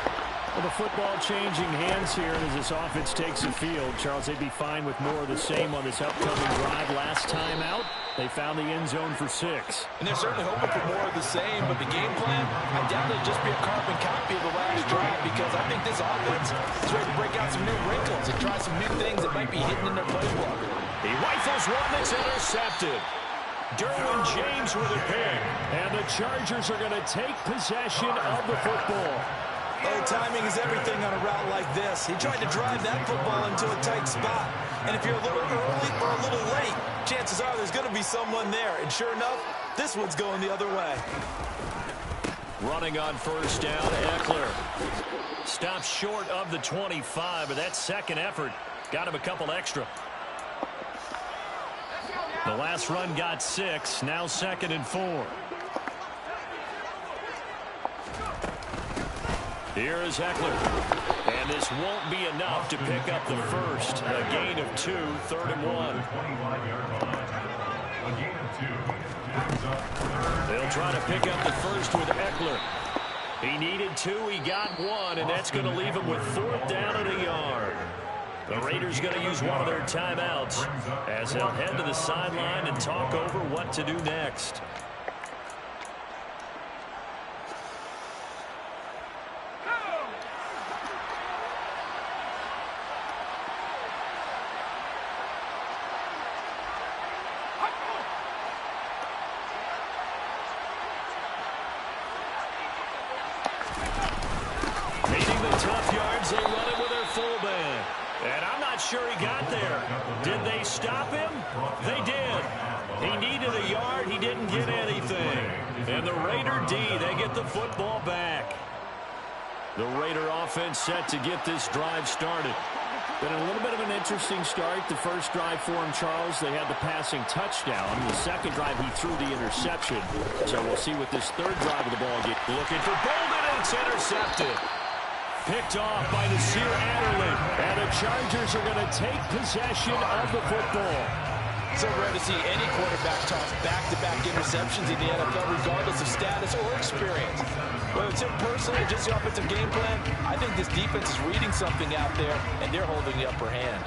Well, the football changing hands here as this offense takes the field. Charles, they'd be fine with more of the same on this upcoming drive. Last time out, they found the end zone for 6. And they're certainly hoping for more of the same, but the game plan, I doubt it'll just be a carbon copy of the last drive because I think this offense is ready to break out some new wrinkles and try some new things that might be hidden in their playbook. He rifles one that's intercepted. Derwin James with a pick. And the Chargers are going to take possession of the football. Oh, timing is everything on a route like this. He tried to drive that football into a tight spot. And if you're a little early or a little late, chances are there's going to be someone there. And sure enough, this one's going the other way. Running on 1st down, Eckler. Stops short of the 25, but that second effort got him a couple extra. The last run got 6, now 2nd and 4. Here is Eckler. And this won't be enough to pick up the first. A gain of 2, 3rd and 1. A gain of 2. They'll try to pick up the first with Eckler. He needed 2, he got 1, and that's going to leave him with 4th down at a yard. The Raiders going to use one of their timeouts as they'll head to the sideline and talk over what to do next. They run it with their fullback. And I'm not sure he got there. Did they stop him? They did. He needed a yard. He didn't get anything. And the Raider D, they get the football back. The Raider offense set to get this drive started. Been a little bit of an interesting start. The first drive for him, Charles, they had the passing touchdown. The second drive, he threw the interception. So we'll see what this third drive of the ball gets. Looking for Bolden, and it's intercepted. Picked off by Nasir Adderley. And the Chargers are going to take possession of the football. So rare to see any quarterback toss back-to-back interceptions in the NFL, regardless of status or experience. Whether it's him personally or just the offensive game plan, I think this defense is reading something out there, and they're holding the upper hand.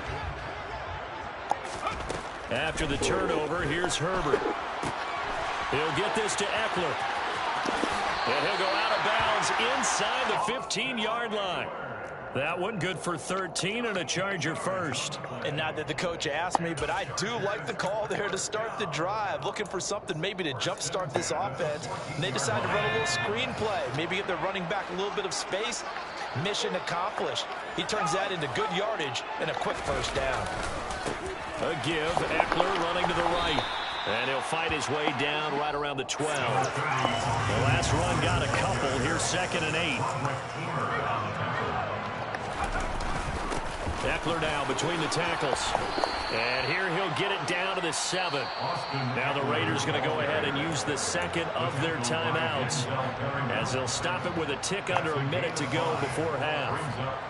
After the turnover, here's Herbert. He'll get this to Eckler. And he'll go out of bounds inside the 15-yard line. That one good for 13 and a Charger first. And not that the coach asked me, but I do like the call there to start the drive. Looking for something maybe to jumpstart this offense. And they decide to run a little screen play. Maybe give their running back a little bit of space. Mission accomplished. He turns that into good yardage and a quick first down. A give. Eckler running to the right. And he'll fight his way down right around the 12. The last run got a couple. Here's 2nd and 8. Eckler now between the tackles. And here he'll get it down to the 7. Now the Raiders going to go ahead and use the second of their timeouts as they'll stop it with a tick under a minute to go before half.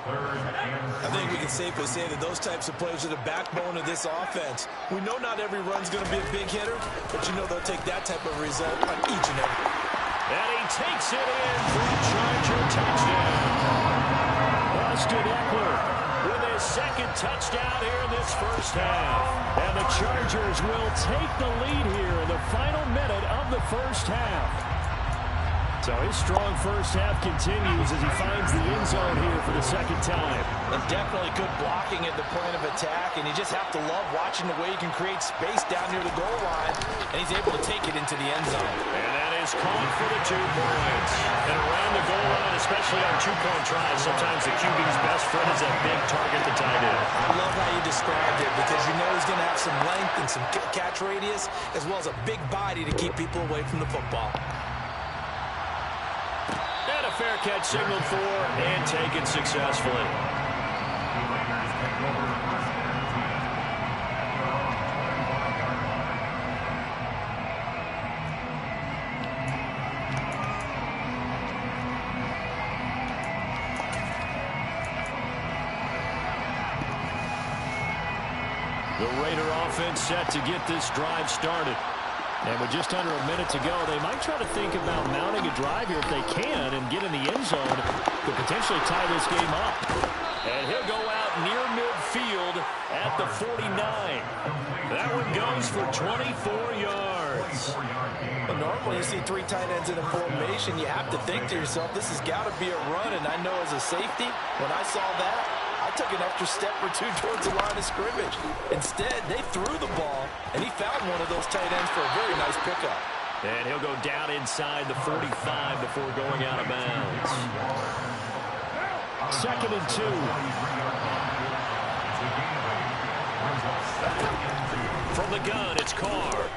I think we can safely say that those types of plays are the backbone of this offense. We know not every run's going to be a big hitter, but you know they'll take that type of result on each and every. And he takes it in for a Charger touchdown. Austin Eckler with his second touchdown here in this first half. And the Chargers will take the lead here in the final minute of the first half. So his strong first half continues as he finds the end zone here for the second time. And definitely good blocking at the point of attack, and you just have to love watching the way he can create space down near the goal line, and he's able to take it into the end zone. And that is called for the 2 points. And around the goal line, especially on 2-point tries, sometimes the QB's best friend is that big target, the tight end. I love how you described it because you know he's going to have some length and some catch radius as well as a big body to keep people away from the football. And a fair catch signaled for and taken successfully. The Raider offense set to get this drive started. And with just under a minute to go, they might try to think about mounting a drive here if they can and get in the end zone to potentially tie this game up. And he'll go out near midfield at the 49. That one goes for 24 yards. Well, normally you see 3 tight ends in a formation. You have to think to yourself, this has got to be a run. And I know as a safety, when I saw that, I took an extra step or 2 towards the line of scrimmage. Instead, they threw the ball, and he found one of those tight ends for a very nice pickup. And he'll go down inside the 45 before going out of bounds. 2nd and 2. From the gun, it's Carr.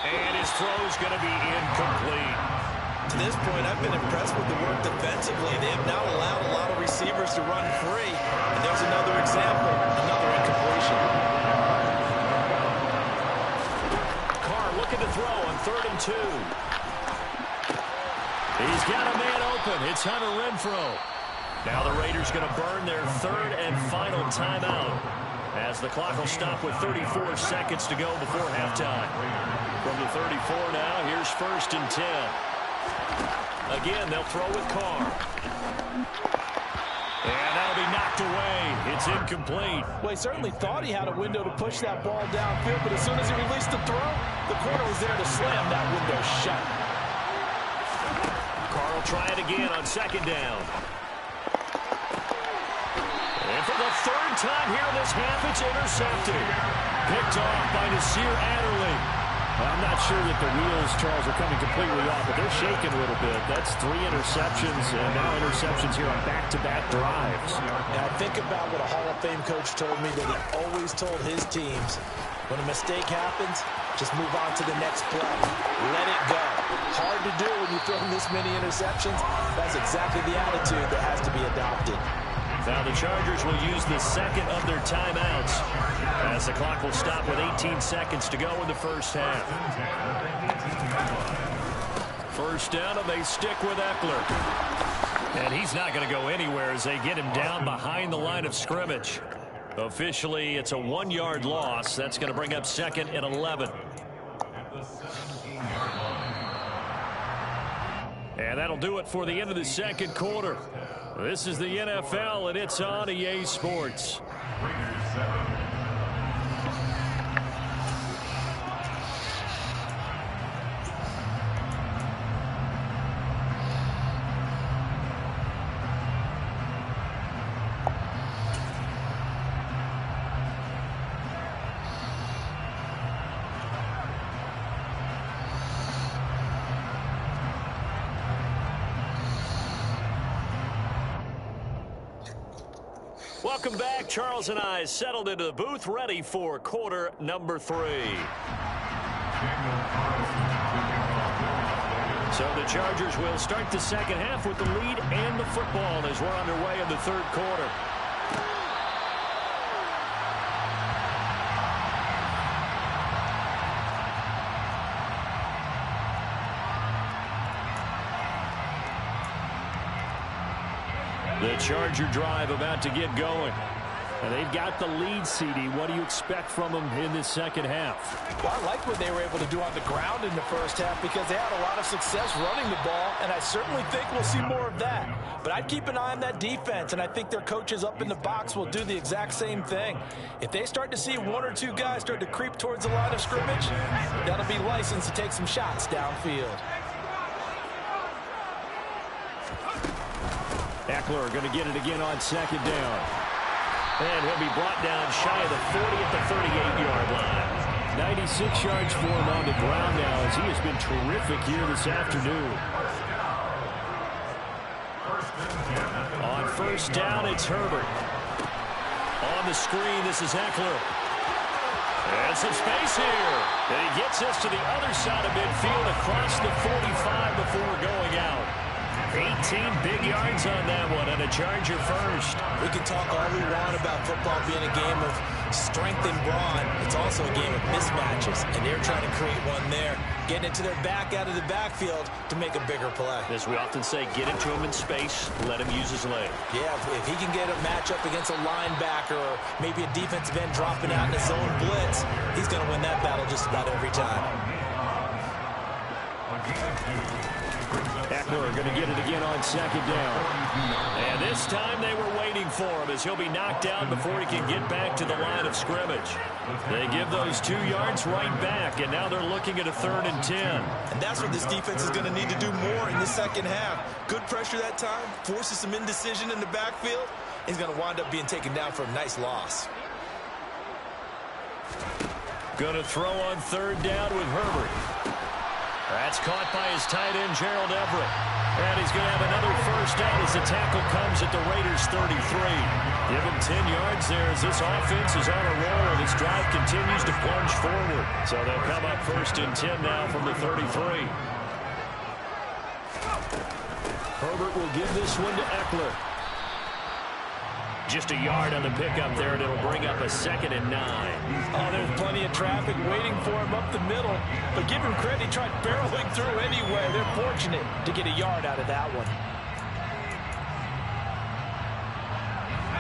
And his throw's going to be incomplete. To this point, I've been impressed with the work defensively. They have not allowed a lot of receivers to run free. And there's another example, another incompletion. Carr looking to throw on 3rd and 2. He's got a man open. It's Hunter Renfrow. Now the Raiders going to burn their 3rd and final timeout as the clock will stop with 34 seconds to go before halftime. From the 34 now, here's 1st and 10. Again, they'll throw with Carr. And that'll be knocked away. It's incomplete. Well, he certainly thought he had a window to push that ball downfield, but as soon as he released the throw, the corner was there to slam that window shut. Carr will try it again on 2nd down. And for the 3rd time here in this half, it's intercepted. Picked off by Nasir Adderley. I'm not sure that the wheels, Charles, are coming completely off, but they're shaking a little bit. That's 3 interceptions, and now interceptions here on back-to-back drives. Now, think about what a Hall of Fame coach told me that he always told his teams, when a mistake happens, just move on to the next play. Let it go. Hard to do when you throw this many interceptions. That's exactly the attitude that has to be adopted. Now the Chargers will use the 2nd of their timeouts as the clock will stop with 18 seconds to go in the first half. 1st down, and they stick with Eckler. And he's not going to go anywhere as they get him down behind the line of scrimmage. Officially, it's a 1-yard loss. That's going to bring up 2nd and 11. And that'll do it for the end of the second quarter. This is the NFL, and it's on EA Sports. Welcome back. Charles and I settled into the booth, ready for quarter number 3. So the Chargers will start the second half with the lead and the football as we're underway in the third quarter. The Charger drive about to get going. And they've got the lead, CD. What do you expect from them in this second half? Well, I like what they were able to do on the ground in the first half because they had a lot of success running the ball, and I certainly think we'll see more of that. But I'd keep an eye on that defense, and I think their coaches up in the box will do the exact same thing. If they start to see 1 or 2 guys start to creep towards the line of scrimmage, that'll be licensed to take some shots downfield. Eckler going to get it again on second down. And he'll be brought down shy of the 40 at the 38-yard line. 96 yards for him on the ground now as he has been terrific here this afternoon. On first down, it's Herbert. On the screen, this is Eckler. And some space here. And he gets us to the other side of midfield across the 45 before going out. 18 big yards on that one, and a Charger first. We can talk all we want about football being a game of strength and brawn. It's also a game of mismatches, and they're trying to create one there. Getting it to their back out of the backfield to make a bigger play. As we often say, get into him in space, let him use his leg. Yeah, if he can get a matchup against a linebacker or maybe a defensive end dropping out in a zone blitz, he's going to win that battle just about every time. Eckler going to get it again on second down. And this time they were waiting for him as he'll be knocked down before he can get back to the line of scrimmage. They give those 2 yards right back, and now they're looking at a 3rd and 10. And that's what this defense is going to need to do more in the second half. Good pressure that time, forces some indecision in the backfield. He's going to wind up being taken down for a nice loss. Going to throw on 3rd down with Herbert. That's caught by his tight end, Gerald Everett. And he's going to have another first down as the tackle comes at the Raiders' 33. Give him 10 yards there as this offense is on a roll. This drive continues to plunge forward. So they'll come up 1st and 10 now from the 33. Herbert will give this one to Eckler. Just a yard on the pickup there, and it'll bring up a 2nd and 9. Oh, there's plenty of traffic waiting for him up the middle. But give him credit, he tried barreling through anyway. They're fortunate to get a yard out of that one.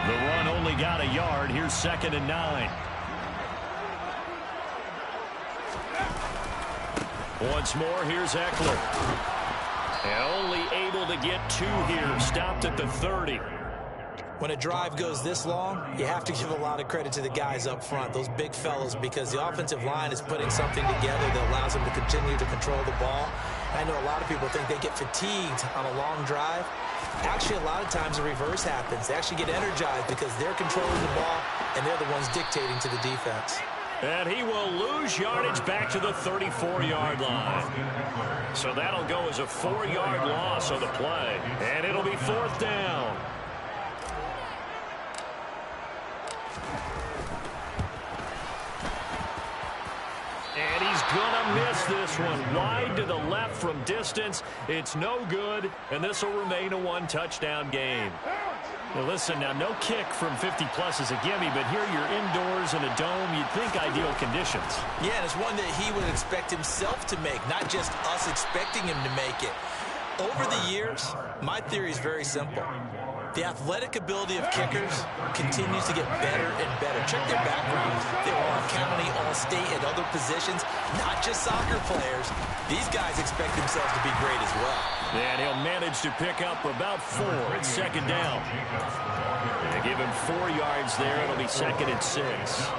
The run only got a yard. Here's 2nd and 9. Once more, here's Eckler. And only able to get 2 here. Stopped at the 30. When a drive goes this long, you have to give a lot of credit to the guys up front, those big fellas, because the offensive line is putting something together that allows them to continue to control the ball. I know a lot of people think they get fatigued on a long drive. Actually, a lot of times the reverse happens. They actually get energized because they're controlling the ball, and they're the ones dictating to the defense. And he will lose yardage back to the 34-yard line. So that'll go as a 4-yard loss on the play. And it'll be 4th down. And he's going to miss this one. Wide to the left from distance. It's no good, and this will remain a 1-touchdown game. Now listen, now no kick from 50-plus is a gimme, but here you're indoors in a dome. You'd think ideal conditions. Yeah, and it's one that he would expect himself to make, not just us expecting him to make it. Over the years, my theory is very simple. The athletic ability of kickers continues to get better and better. Check their backgrounds. They were all county, all state, at other positions, not just soccer players. These guys expect themselves to be great as well. And he'll manage to pick up about 4 at 2nd down. They give him 4 yards there. It'll be 2nd and 6.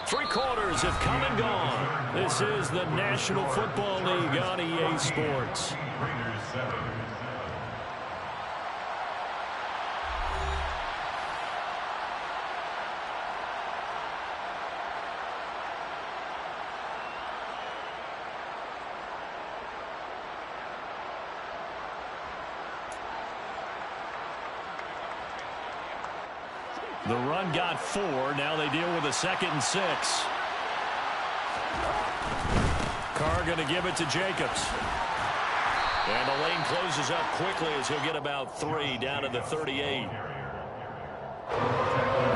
Three quarters have come and gone. This is the National Football League on EA Sports. The run got 4. Now they deal with a 2nd and 6. Carr going to give it to Jacobs. And the lane closes up quickly as he'll get about 3 down to the 38.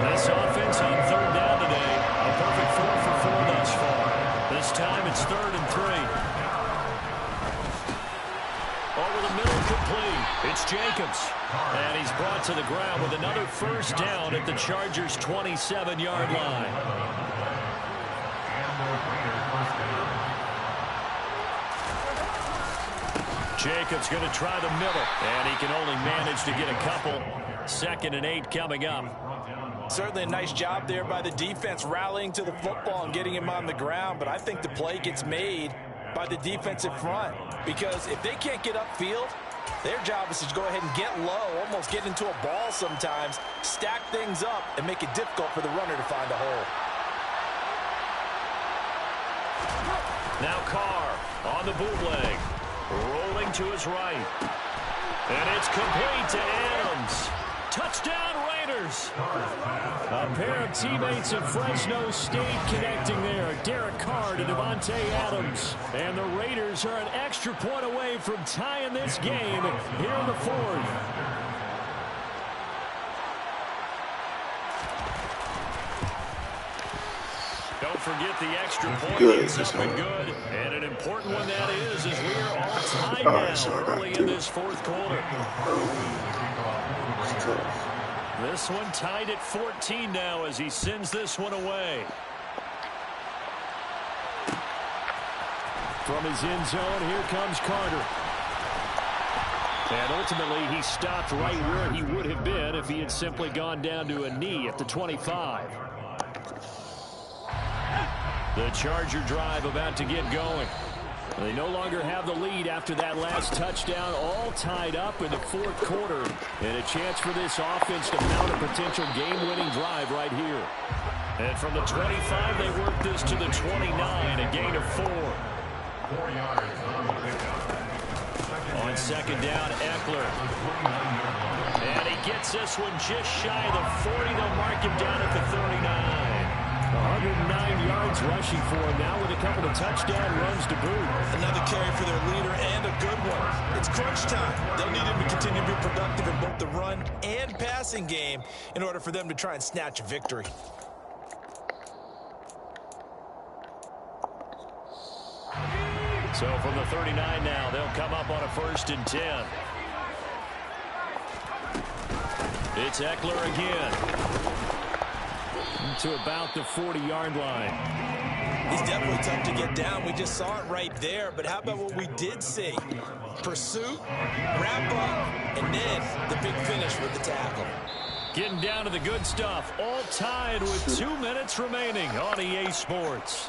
This offense on 3rd down today, a perfect 4 for 4 thus far. This time it's 3rd and 3. Over the middle, complete. It's Jacobs. And he's brought to the ground with another 1st down at the Chargers' 27-yard line. Jacobs going to try the middle, and he can only manage to get a couple. 2nd and 8 coming up. Certainly a nice job there by the defense rallying to the football and getting him on the ground, but I think the play gets made by the defensive front, because if they can't get upfield, their job is to go ahead and get low, almost get into a ball sometimes, stack things up, and make it difficult for the runner to find a hole. Now Carr on the bootleg, rolling to his right. And it's complete to Adams. Touchdown, Raiders. A pair of teammates at Fresno State connecting there. Derek Carr to Devontae Adams. And the Raiders are an extra point away from tying this game here in the 4th. Don't forget the extra point. It's up and good. And an important one that is as we are all tied now early in this 4th quarter. This one tied at 14 now as he sends this one away. From his end zone, here comes Carter. And ultimately, he stopped right where he would have been if he had simply gone down to a knee at the 25. The Charger drive about to get going. They no longer have the lead after that last touchdown, all tied up in the 4th quarter. And a chance for this offense to mount a potential game-winning drive right here. And from the 25, they work this to the 29, a gain of 4. 4 yards on the pickup. On 2nd down, Eckler. And he gets this one just shy of the 40. They'll mark him down at the 39. 109 yards rushing for him now with a couple of touchdown runs to boot. Another carry for their leader and a good one. It's crunch time. They'll need him to continue to be productive in both the run and passing game in order for them to try and snatch a victory. So from the 39 now, they'll come up on a 1st and 10. It's Eckler again. To about the 40-yard line. He's definitely tough to get down. We just saw it right there. But how about what we did see? Pursuit, wrap up, and then the big finish with the tackle. Getting down to the good stuff. All tied with 2 minutes remaining on EA Sports.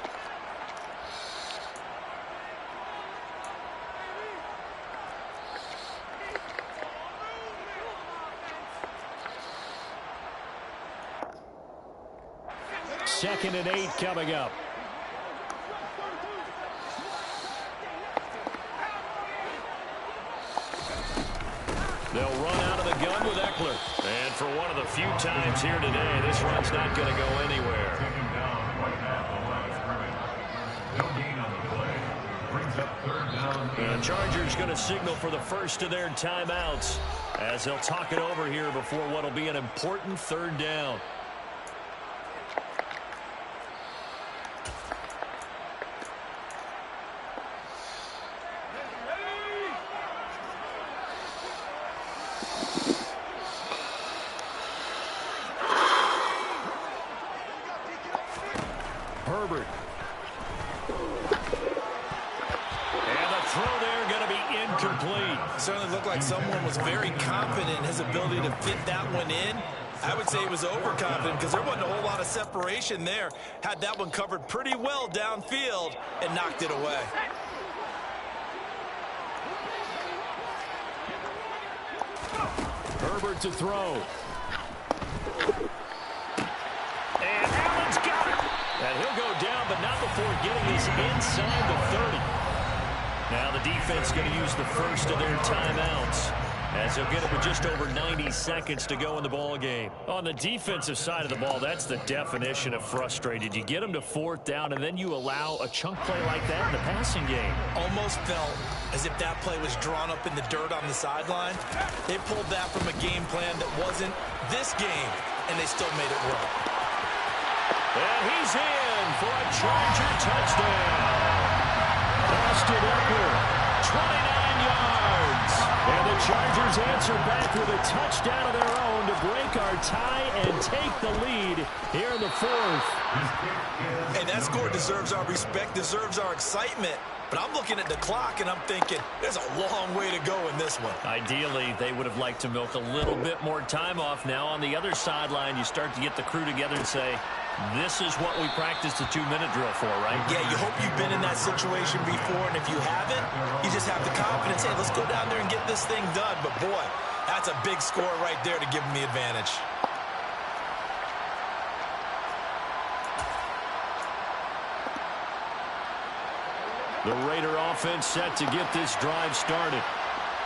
Second and 8 coming up. They'll run out of the gun with Eckler. And for one of the few times here today, this run's not going to go anywhere. Taking down right at the line of scrimmage. No gain on the play. Brings up 3rd down. The Chargers going to signal for the first of their timeouts as they'll talk it over here before what will be an important 3rd down. Herbert. And the throw there going to be incomplete. Certainly looked like someone was very confident in his ability to fit that one in. I would say he was overconfident because there wasn't a whole lot of separation there. Had that one covered pretty well downfield and knocked it away. Herbert to throw. And Allen's got it. And he'll go down, but not before getting this inside the 30. Now the defense going to use the first of their timeouts as he'll get it with just over 90 seconds to go in the ball game. On the defensive side of the ball, that's the definition of frustrated. You get them to 4th down, and then you allow a chunk play like that in the passing game. Almost felt as if that play was drawn up in the dirt on the sideline. They pulled that from a game plan that wasn't this game, and they still made it work. And he's in for a Charger touchdown. Austin Eckler, 29 yards. And the Chargers answer back with a touchdown of their own to break our tie and take the lead here in the 4th. Hey, that score deserves our respect, deserves our excitement. But I'm looking at the clock, and I'm thinking there's a long way to go in this one. Ideally, they would have liked to milk a little bit more time off. Now on the other sideline, you start to get the crew together and say, this is what we practiced the 2-minute drill for, right? Yeah, you hope you've been in that situation before, and if you haven't, you just have the confidence, hey, let's go down there and get this thing done. But, boy, that's a big score right there to give them the advantage. The Raider offense set to get this drive started.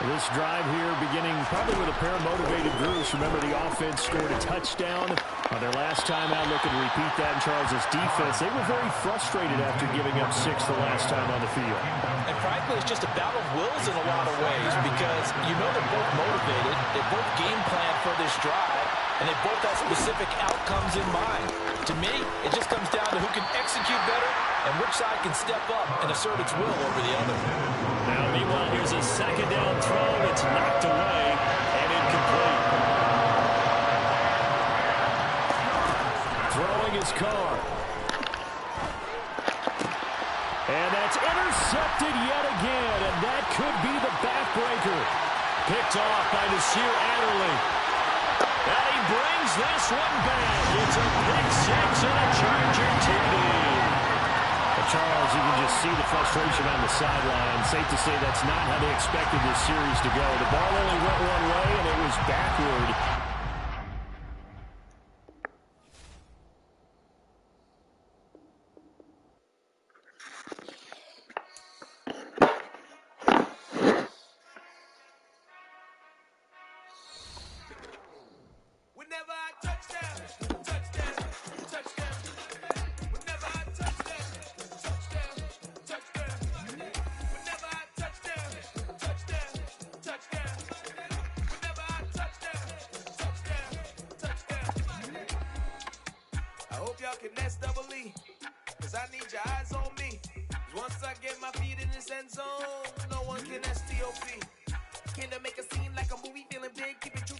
This drive here beginning probably with a pair of motivated groups. Remember, the offense scored a touchdown on their last time out. Looking to repeat that in Charles' defense. They were very frustrated after giving up 6 the last time on the field. And frankly, it's just a battle of wills in a lot of ways because you know they're both motivated. They both game plan for this drive, and they both have specific outcomes in mind. To me, it just comes down to who can execute better and which side can step up and assert its will over the other. Now, meanwhile, here's a second down throw. It's knocked away and incomplete. Throwing his car. And that's intercepted yet again, and that could be the backbreaker. Picked off by Nasir Adderley. And he brings this one back. It's a pick 6 and a Charger TD. Charles, you can just see the frustration on the sideline. Safe to say that's not how they expected this series to go. The ball only went one way, and it was backward. Can I make a scene like a movie, feeling big, keep it